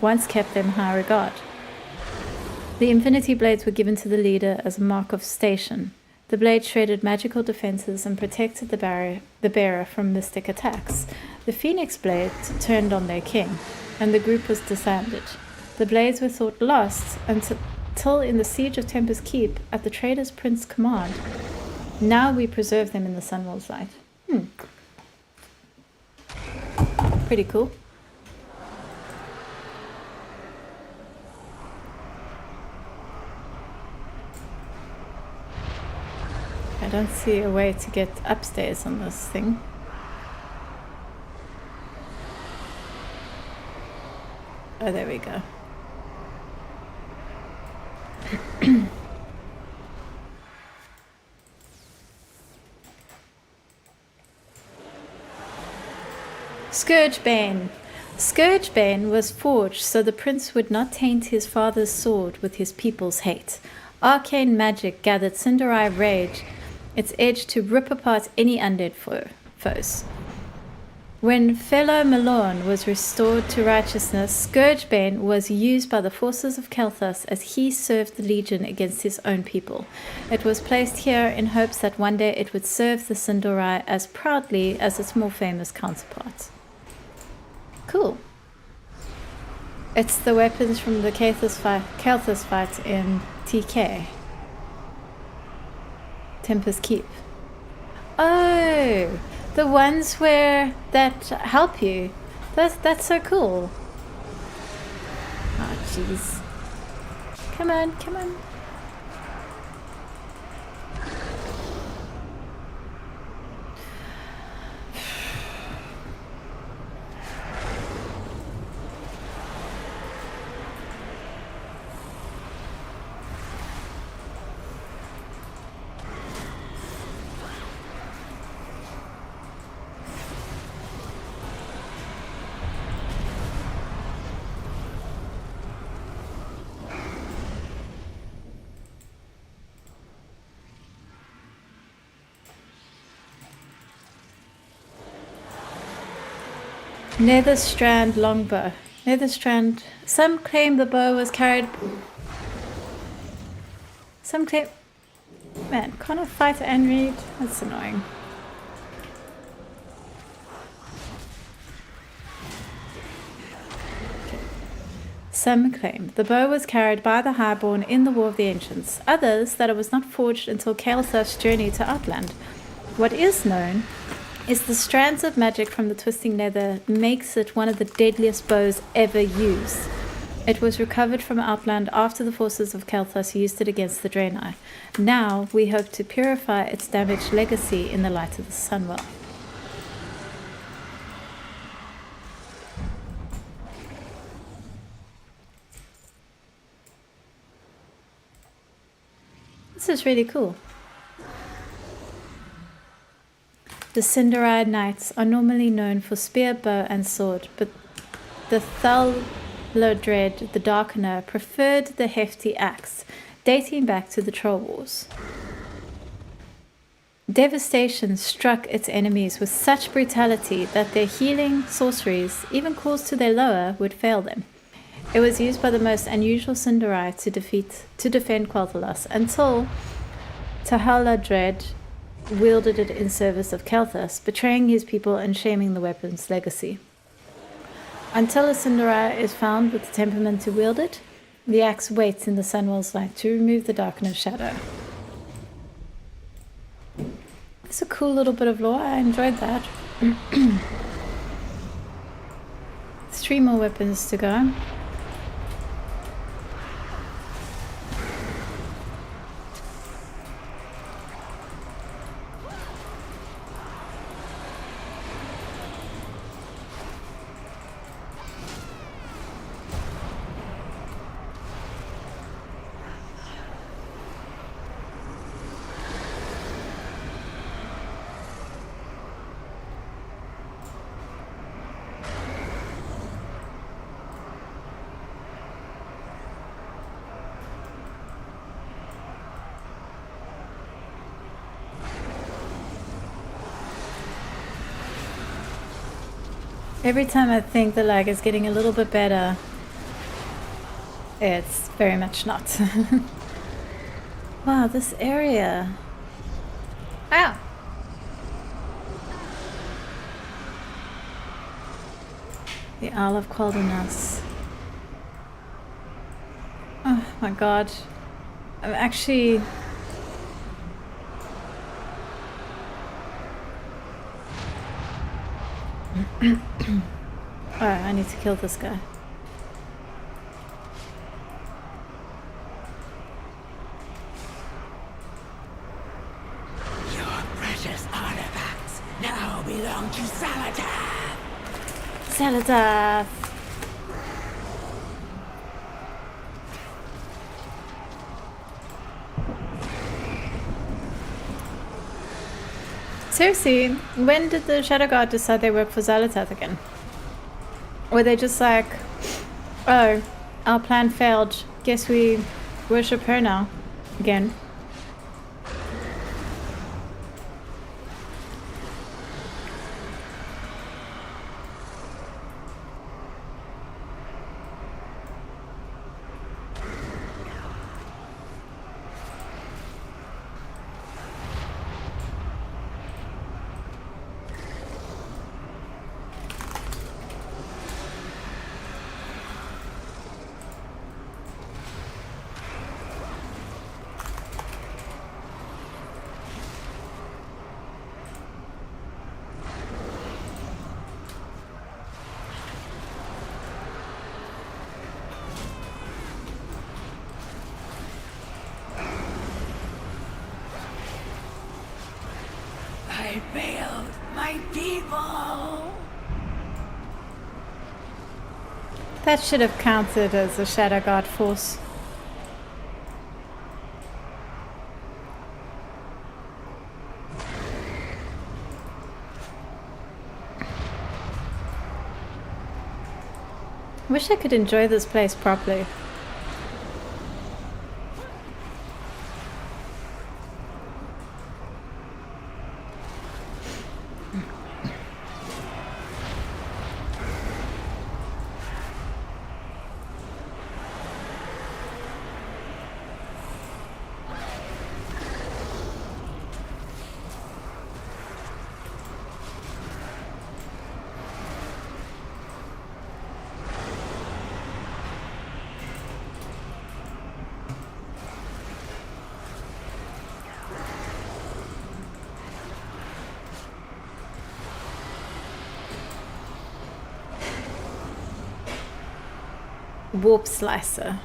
once kept them in high regard. The Infinity Blades were given to the leader as a mark of station. The blade shredded magical defenses and protected the bearer from mystic attacks. The Phoenix Blades turned on their king, and the group was disbanded. The blades were thought lost until in the siege of Tempest Keep at the trader's prince's command. Now we preserve them in the Sunwell's light. Pretty cool. I don't see a way to get upstairs on this thing. Oh, there we go. Scourgebane. Scourgebane was forged so the prince would not taint his father's sword with his people's hate. Arcane magic gathered Cinderai rage, its edge to rip apart any undead foes. When Fellow Malorn was restored to righteousness, Scourgebane was used by the forces of Kelthas as he served the Legion against his own people. It was placed here in hopes that one day it would serve the Cinderai as proudly as its more famous counterpart. Cool. It's the weapons from the Kelthas fight in TK. Tempest Keep. Oh! The ones that help you. That's so cool. Oh, jeez. Come on, come on. Netherstrand longbow. Netherstrand. Some claim the bow was carried. Some claim. Man, can't I fight and read? That's annoying. Okay. Some claim the bow was carried by the Highborn in the War of the Ancients, others that it was not forged until Kael'thas's journey to Outland. What is known is the strands of magic from the twisting nether makes it one of the deadliest bows ever used. It was recovered from Outland after the forces of Kael'thas used it against the Draenei. Now we hope to purify its damaged legacy in the light of the Sunwell. This is really cool. The Cinderide Knights are normally known for spear, bow, and sword, but the Thalodred the Darkener preferred the hefty axe, dating back to the Troll Wars. Devastation struck its enemies with such brutality that their healing sorceries, even calls to their lower, would fail them. It was used by the most unusual Cinderide to defend Quel'Thalas until Thalodred wielded it in service of Kael'thas, betraying his people and shaming the weapon's legacy. Until a Cinderide is found with the temperament to wield it, the axe waits in the Sunwell's light to remove the darkener's shadow. It's a cool little bit of lore. I enjoyed that. 3 more weapons to go. Every time I think the lag is getting a little bit better, it's very much not. Wow, this area. Ow! The Isle of Qualdanas. Oh my god. I'm actually... Oh, I need to kill this guy. Your precious artifacts now belong to Xaladath. Xaladath! Seriously, when did the Shadow Guard decide they work for Xaladath again? Were they just like, oh, our plan failed, guess we worship her now, again? I failed my people. That should have counted as a Shadow Guard force. Wish I could enjoy this place properly. Warp Slicer.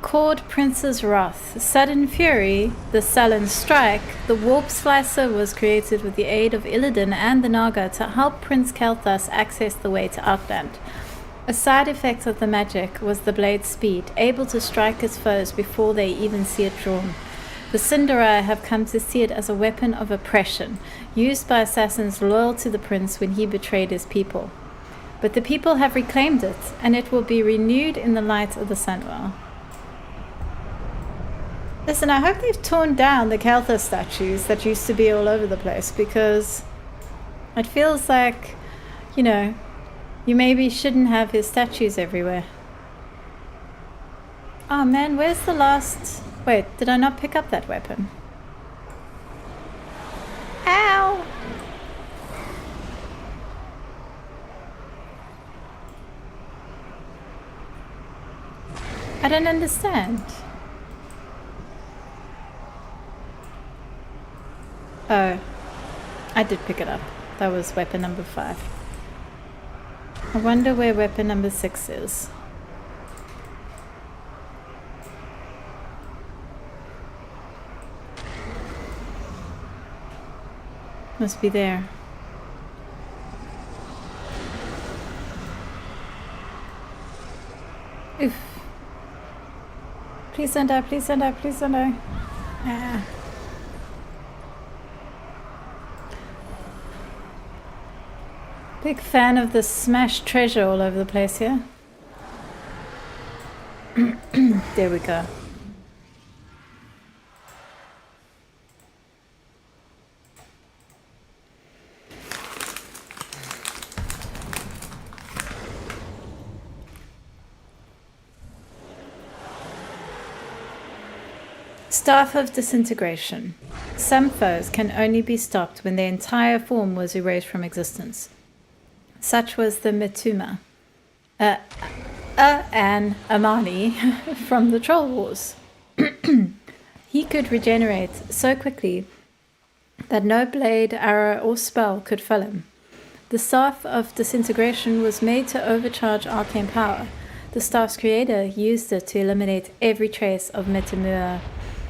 Called Prince's Wrath, Sudden Fury, the Sullen Strike, the Warp Slicer was created with the aid of Illidan and the Naga to help Prince Kel'Thas access the way to Outland. A side effect of the magic was the blade's speed, able to strike its foes before they even see it drawn. The Cinderai have come to see it as a weapon of oppression, used by assassins loyal to the prince when he betrayed his people. But the people have reclaimed it, and it will be renewed in the light of the Sunwell. Listen, I hope they've torn down the Kel'Thas statues that used to be all over the place, because it feels like, you know, you maybe shouldn't have his statues everywhere. Oh man, where's the last... Wait, did I not pick up that weapon? Ow! I don't understand. Oh, I did pick it up. That was weapon number 5. I wonder where weapon number 6 is. Must be there. Oof. Please don't die, please don't die, please don't die. Ah. Big fan of the smashed treasure all over the place here. There we go. Staff of Disintegration. Some foes can only be stopped when their entire form was erased from existence. Such was the Mituma, an Amani from the Troll Wars. He could regenerate so quickly that no blade, arrow, or spell could fell him. The Staff of Disintegration was made to overcharge arcane power. The staff's creator used it to eliminate every trace of Metamua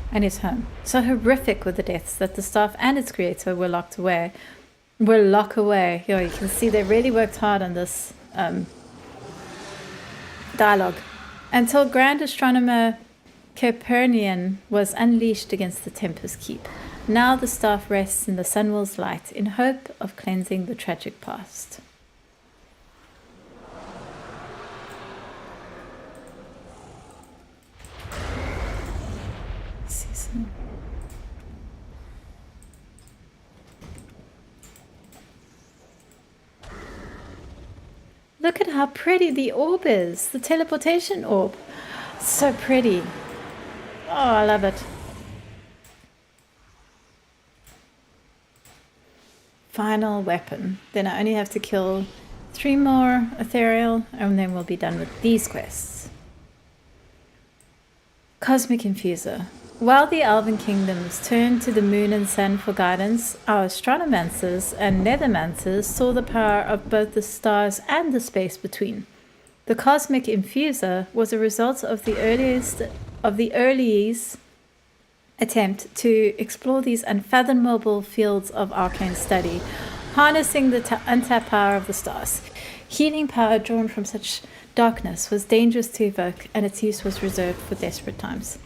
and his home. So horrific were the deaths that the staff and its creator were locked away. Yo, you can see they really worked hard on this dialogue. Until Grand Astronomer Copernian was unleashed against the Tempest Keep. Now the staff rests in the Sunwell's light in hope of cleansing the tragic past. Look at how pretty the orb is. The teleportation orb. So pretty. Oh, I love it. Final weapon. Then I only have to kill 3 more ethereal, and then we'll be done with these quests. Cosmic Infuser. While the Elven Kingdoms turned to the moon and sun for guidance, our astronomancers and nethermancers saw the power of both the stars and the space between. The Cosmic Infuser was a result of the earliest attempt to explore these unfathomable fields of arcane study, harnessing the untapped power of the stars. Healing power drawn from such darkness was dangerous to evoke, and its use was reserved for desperate times.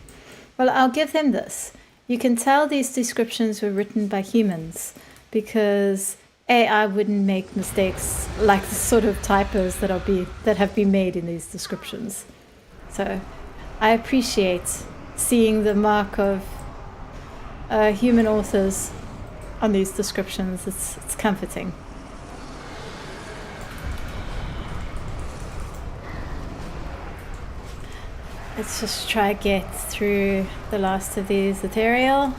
Well, I'll give them this. You can tell these descriptions were written by humans because AI wouldn't make mistakes like the sort of typos that have been made in these descriptions. So I appreciate seeing the mark of human authors on these descriptions. It's comforting. Let's just try to get through the last of these ethereal.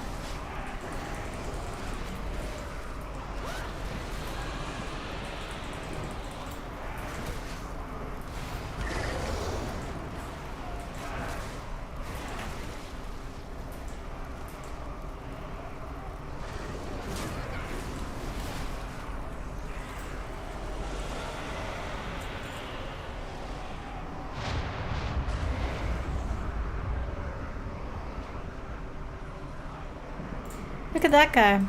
Look at that guy.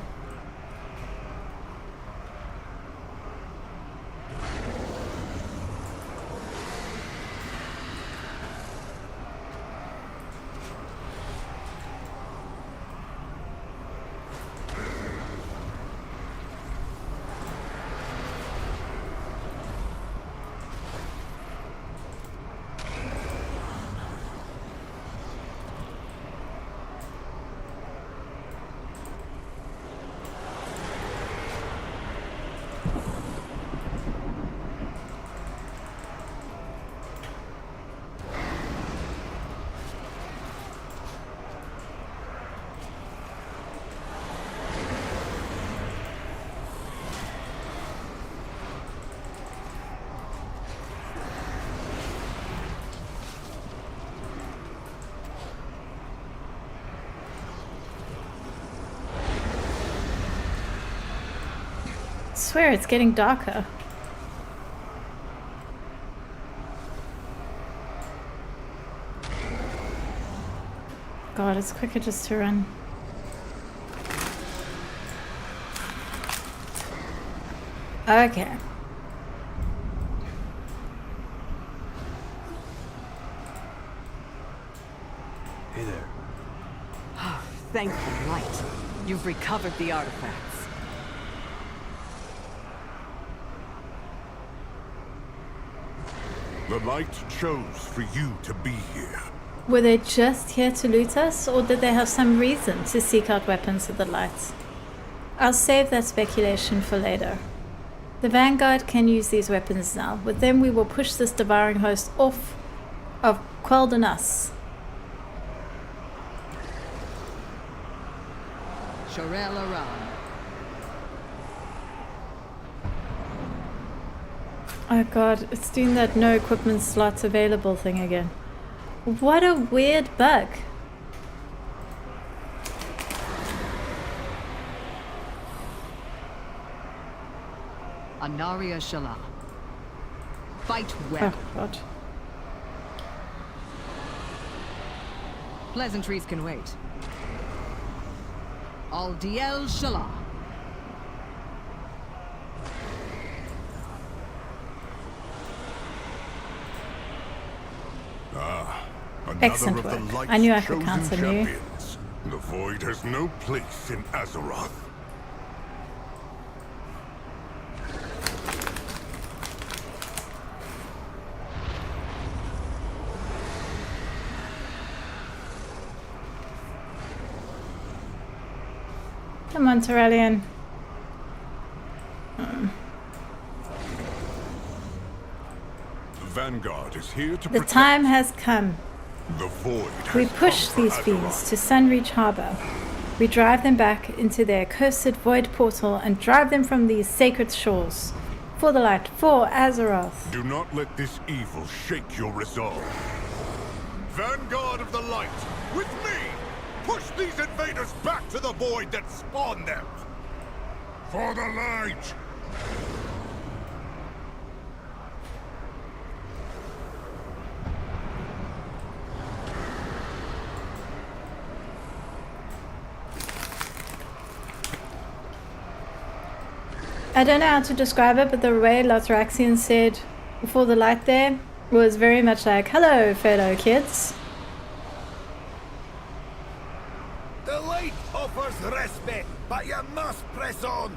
I swear it's getting darker. God, it's quicker just to run. Okay. Hey there. Thank you, Light. You've recovered the artifacts. The Light chose for you to be here. Were they just here to loot us, or did they have some reason to seek out weapons of the light? I'll save that speculation for later. The Vanguard can use these weapons now. With them we will push this devouring host off of Quel'Danas. Shorel Aran. Oh god, it's doing that no equipment slots available thing again. What a weird bug. Anaria Shala. Fight well. Oh god. Pleasantries can wait. Aldiel Shala. Another Excellent of the work. Light's I knew I could chosen count on you. champions. The Void has no place in Azeroth. Come on, Terrellian. The Vanguard is here to The protect. time has come. The Void We has push come for these Azeroth. fiends to Sunreach Harbor. We drive them back into their accursed void portal and drive them from these sacred shores. For the light, for Azeroth. Do not let this evil shake your resolve. Vanguard of the Light, with me! Push these invaders back to the Void that spawned them! For the Light! I don't know how to describe it, but the way Lothraxian said before the light there was very much like, hello, fellow kids. The Light offers respite, but you must press on.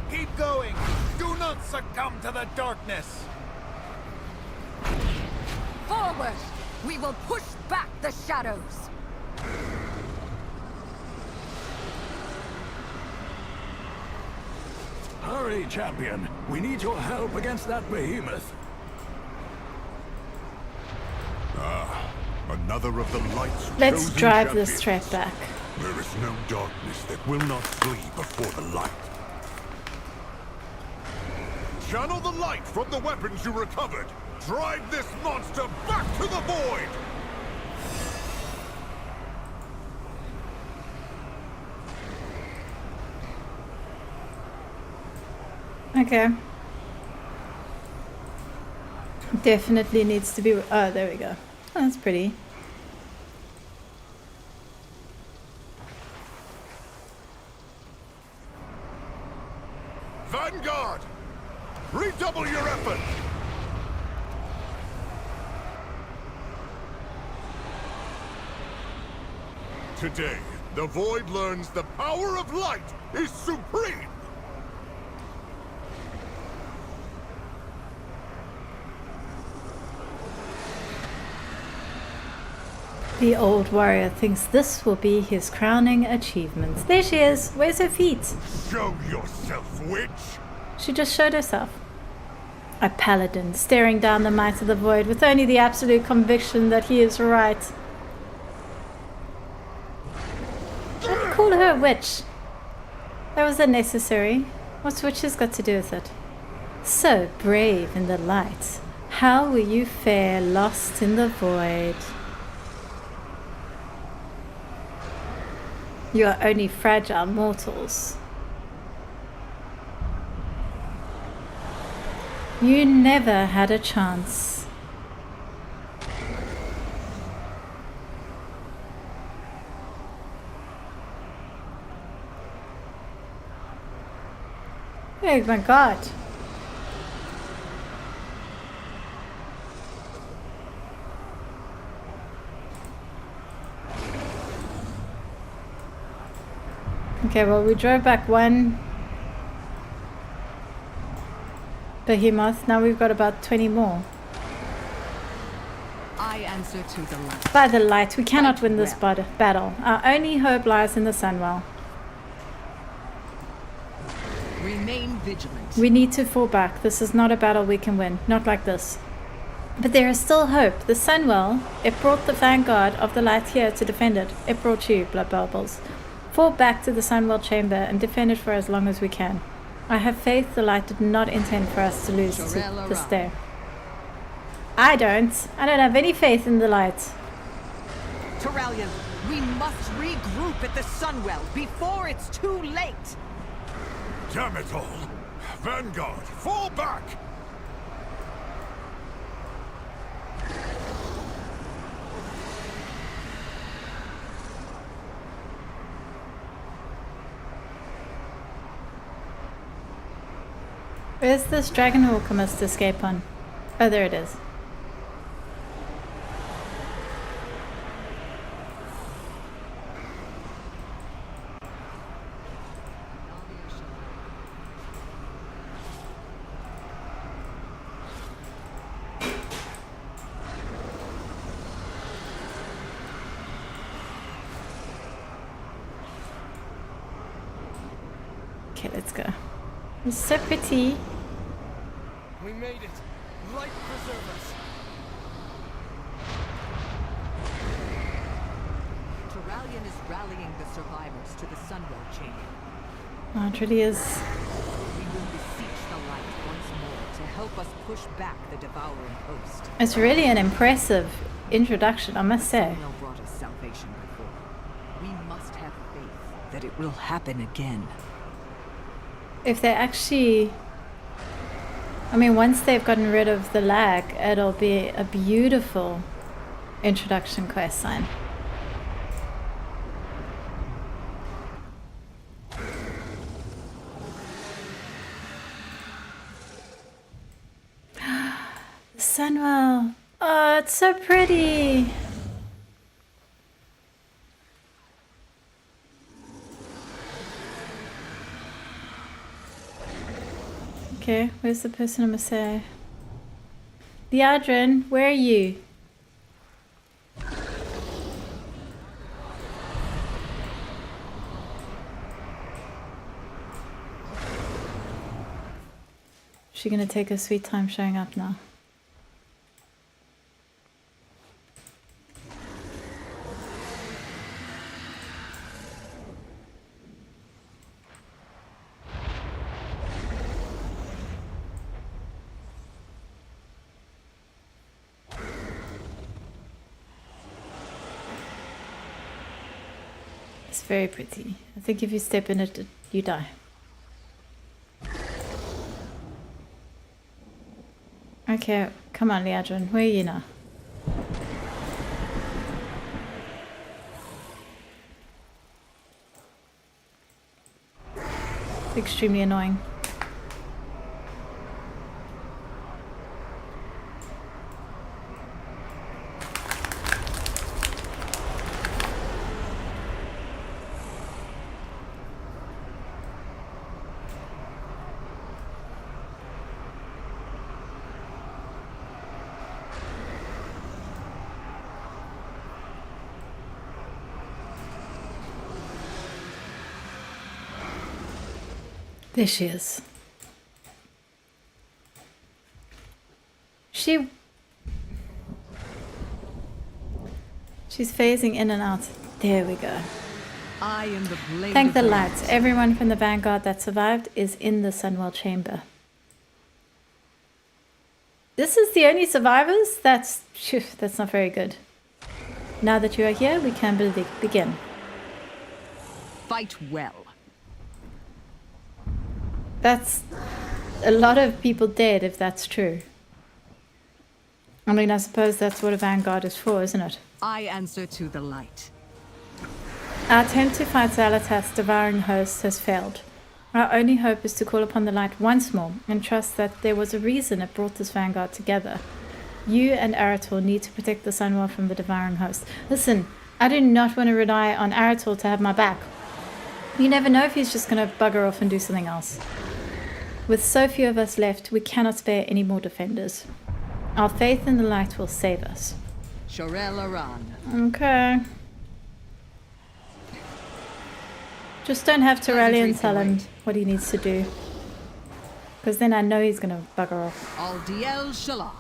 Keep going. Do not succumb to the darkness. Forward! We will push back the shadows! Hurry, champion. We need your help against that behemoth. Another of the Light's Let's chosen drive this champions. threat back. There is no darkness that will not flee before the light. Channel the light from the weapons you recovered. Drive this monster back to the Void! Okay. Definitely needs to be... Oh, there we go. Oh, that's pretty. Vanguard! Redouble your effort! Today, the Void learns the power of light is supreme! The old warrior thinks this will be his crowning achievement. There she is. Where's her feet? Show yourself, witch! She just showed herself. A paladin staring down the might of the void with only the absolute conviction that he is right. Don't call her a witch. That was unnecessary. What's witches got to do with it? So brave in the light. How will you fare lost in the void? You are only fragile mortals. You never had a chance. Oh my god. Okay, well, we drove back one behemoth. Now we've got about 20 more. I answer to the light. By the light, we cannot win this battle. Our only hope lies in the Sunwell. Remain vigilant. We need to fall back. This is not a battle we can win. Not like this. But there is still hope. The Sunwell, it brought the Vanguard of the Light here to defend it. It brought you, Blood Bubbles. Fall back to the Sunwell chamber and defend it for as long as we can. I have faith the light did not intend for us to lose to this day. I don't have any faith in the light. Turalyon, we must regroup at the Sunwell before it's too late. Damn it all! Vanguard, fall back! Where's this Dragonhawk I must escape on? Oh, there it is. Okay, let's go. It's so pretty. We made it. Light preserve us. Turalyon is rallying the survivors to the Sunwell chamber. Oh, it really is. We will beseech the light once more to help us push back the devouring host. It's really an impressive introduction, I must say. Sunwell brought us salvation before. We must have faith that it will happen again. If they actually... I mean, once they've gotten rid of the lag, it'll be a beautiful introduction quest sign. Sunwell. Oh, it's so pretty. Okay, where's the person I'm gonna say? Liadrin, where are you? She gonna take her sweet time showing up now. It's very pretty. I think if you step in it, you die. Okay, come on, Liadrin. Where are you now? Extremely annoying. There she is. She's phasing in and out. There we go. I am the blade. Thank of the the lights. Everyone from the Vanguard that survived is in the Sunwell chamber. This is the only survivors? That's not very good. Now that you are here, we can begin. Fight well. That's a lot of people dead if that's true. I mean, I suppose that's what a Vanguard is for, isn't it? I answer to the light. Our attempt to fight Xal'atath's devouring host has failed. Our only hope is to call upon the light once more and trust that there was a reason it brought this Vanguard together. You and Arator need to protect the Sunwell from the devouring host. Listen, I do not want to rely on Arator to have my back. You never know if he's just going to bugger off and do something else. With so few of us left, we cannot spare any more defenders. Our faith in the light will save us. Shorel Aran. Okay. Just don't have to rally and tell him what he needs to do. Because then I know he's going to bugger off. Aldiel Shalah.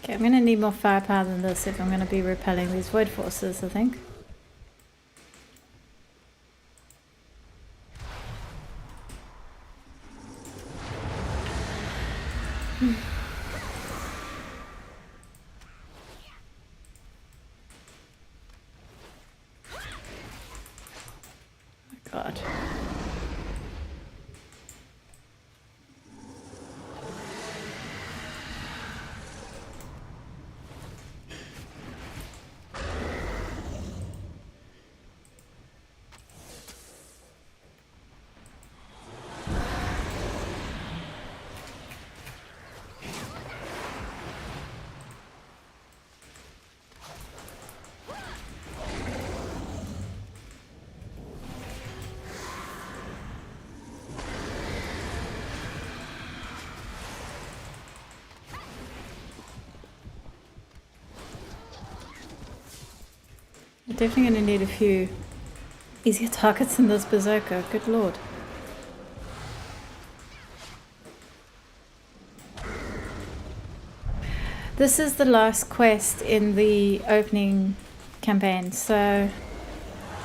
Okay, I'm going to need more firepower than this if I'm going to be repelling these void forces, I think. God. Definitely going to need a few easier targets in this Berserker. Good lord. This is the last quest in the opening campaign, so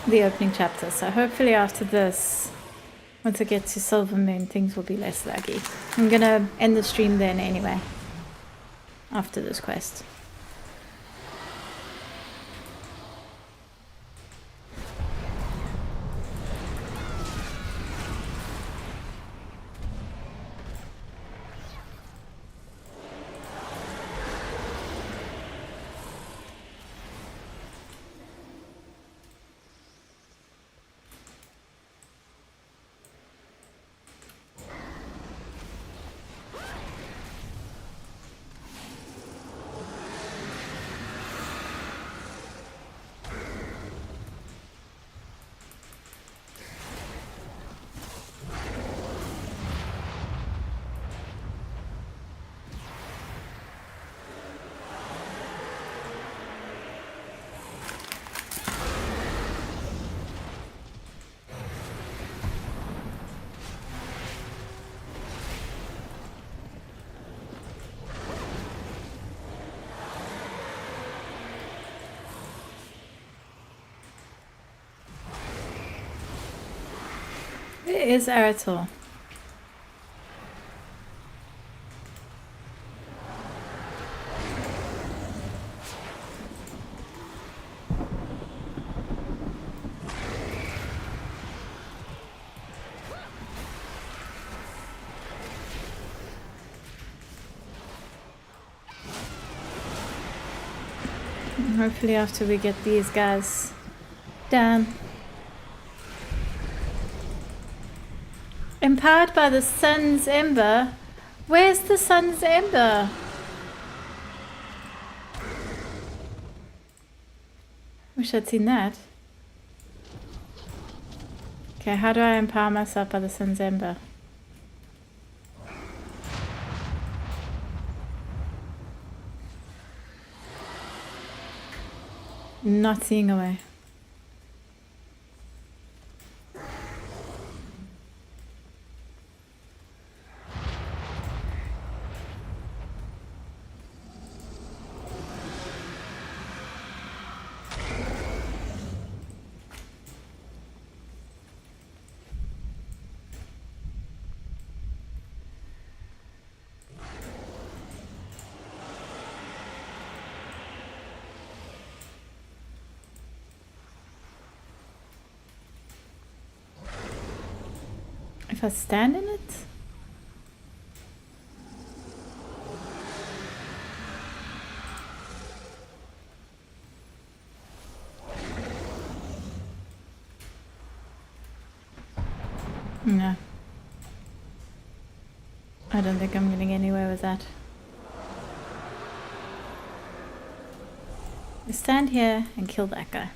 the opening chapter. So hopefully after this, once I get to Silver Moon, things will be less laggy. I'm going to end the stream then anyway, after this quest. is Arator? Hopefully after we get these guys down. Empowered by the sun's ember. Where's the sun's ember? Wish I'd seen that. Okay, how do I empower myself by the sun's ember? Not seeing a way. If I stand in it? No. I don't think I'm getting anywhere with that. I stand here and kill that guy.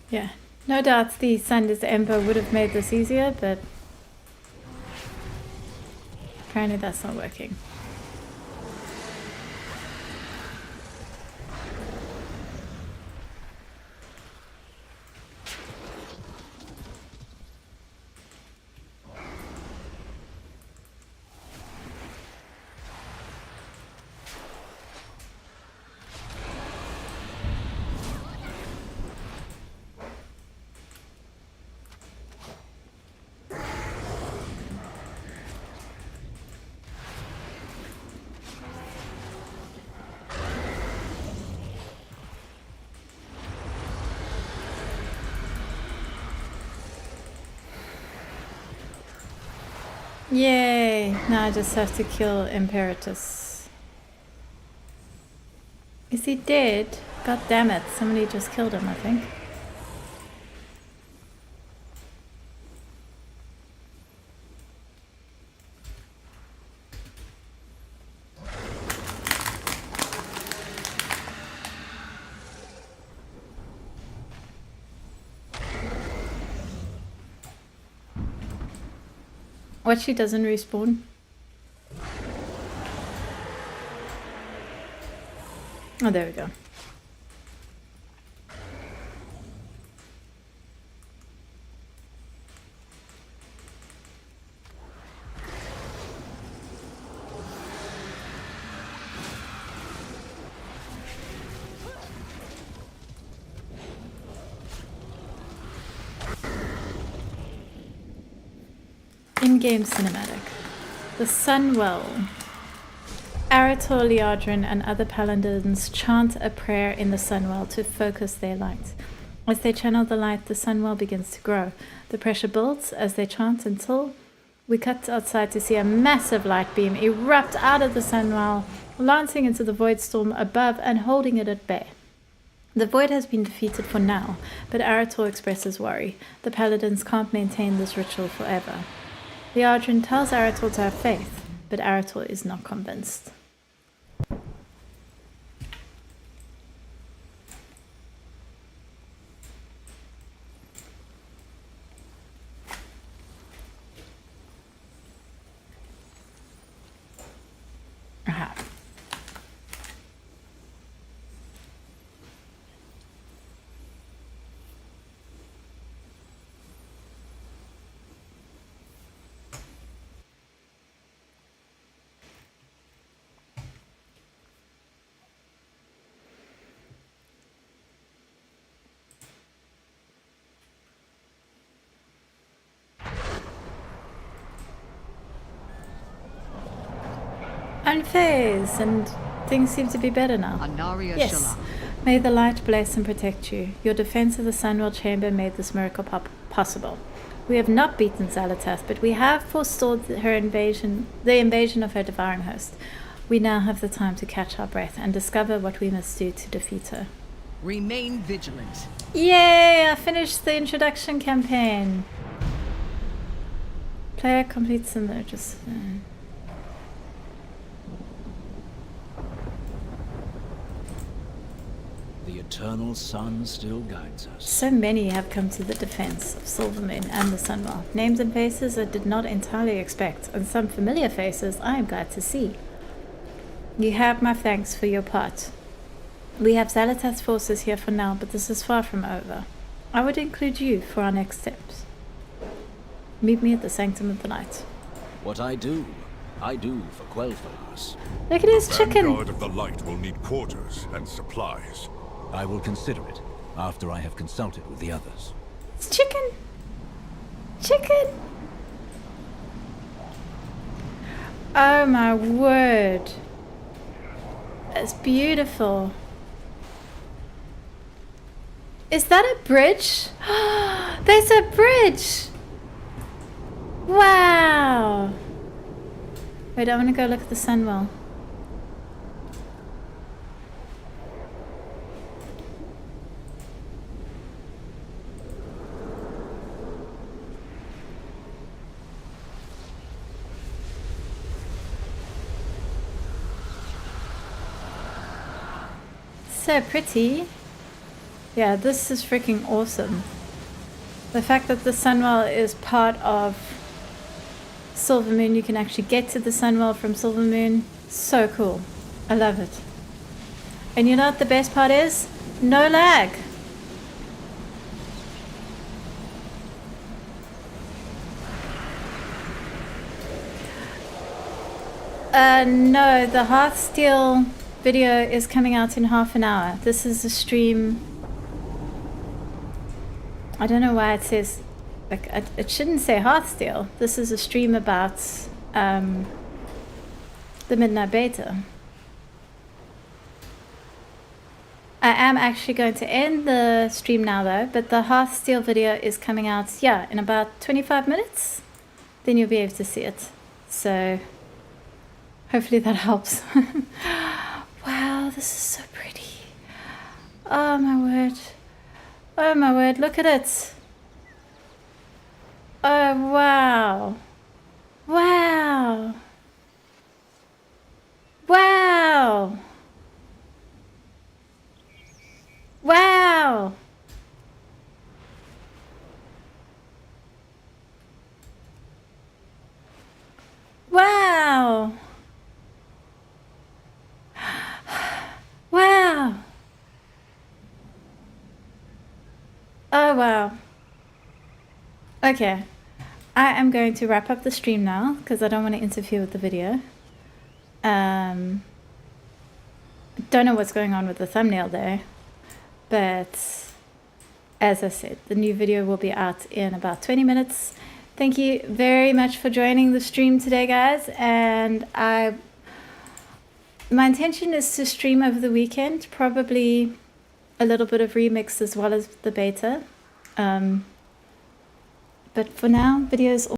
Yeah, no doubt the Sun's Ember would have made this easier, but apparently that's not working. Yay! Now I just have to kill Imperatus. Is he dead? God damn it, somebody just killed him, I think. What, she doesn't respawn? Oh, there we go. In-game cinematic. The Sunwell. Arator, Liadrin, and other paladins chant a prayer in the Sunwell to focus their light. As they channel the light, the Sunwell begins to grow. The pressure builds as they chant until we cut outside to see a massive light beam erupt out of the Sunwell, lancing into the void storm above and holding it at bay. The void has been defeated for now, but Arator expresses worry. The paladins can't maintain this ritual forever. Liadrin tells Arator to have faith, but Arator is not convinced. Aha. unfazed, and things seem to be better now. Anaria Yes. Shalom. May the light bless and protect you. Your defense of the Sunwell Chamber made this miracle possible. We have not beaten Xalatath, but we have forestalled her invasion, the invasion of her devouring host. We now have the time to catch our breath and discover what we must do to defeat her. Remain vigilant. Yay! I finished the introduction campaign. Player completes and they're just... The eternal sun still guides us. So many have come to the defense of Silvermoon and the Sunwell. Names and faces I did not entirely expect, and some familiar faces I am glad to see. You have my thanks for your part. We have Xalatath's forces here for now, but this is far from over. I would include you for our next steps. Meet me at the Sanctum of the Light. What I do for Quel'Thas. Look at his chicken! Vanguard of the Light will need quarters and supplies. I will consider it after I have consulted with the others. It's chicken! Chicken! Oh my word. That's beautiful. Is that a bridge? There's a bridge! Wow! Wait, I want to go look at the Sunwell. So pretty. Yeah, this is freaking awesome. The fact that the Sunwell is part of Silvermoon, you can actually get to the Sunwell from Silvermoon. So cool. I love it. And you know what the best part is? No lag. No, the Hearthsteel video is coming out in half an hour. This is a stream. I don't know why it says, like, it shouldn't say Hearthsteel. This is a stream about the Midnight Beta. I am actually going to end the stream now though, but the Hearthsteel video is coming out, yeah, in about 25 minutes. Then you'll be able to see it. So hopefully that helps. Wow, this is so pretty. Oh my word. Oh my word, look at it. Oh wow. Wow. Wow. Wow. Wow. Wow. Oh wow. Okay. I am going to wrap up the stream now because I don't want to interfere with the video. Don't know what's going on with the thumbnail there, but as I said, the new video will be out in about 20 minutes. Thank you very much for joining the stream today, guys, and my intention is to stream over the weekend, probably a little bit of remix as well as the beta. But for now, videos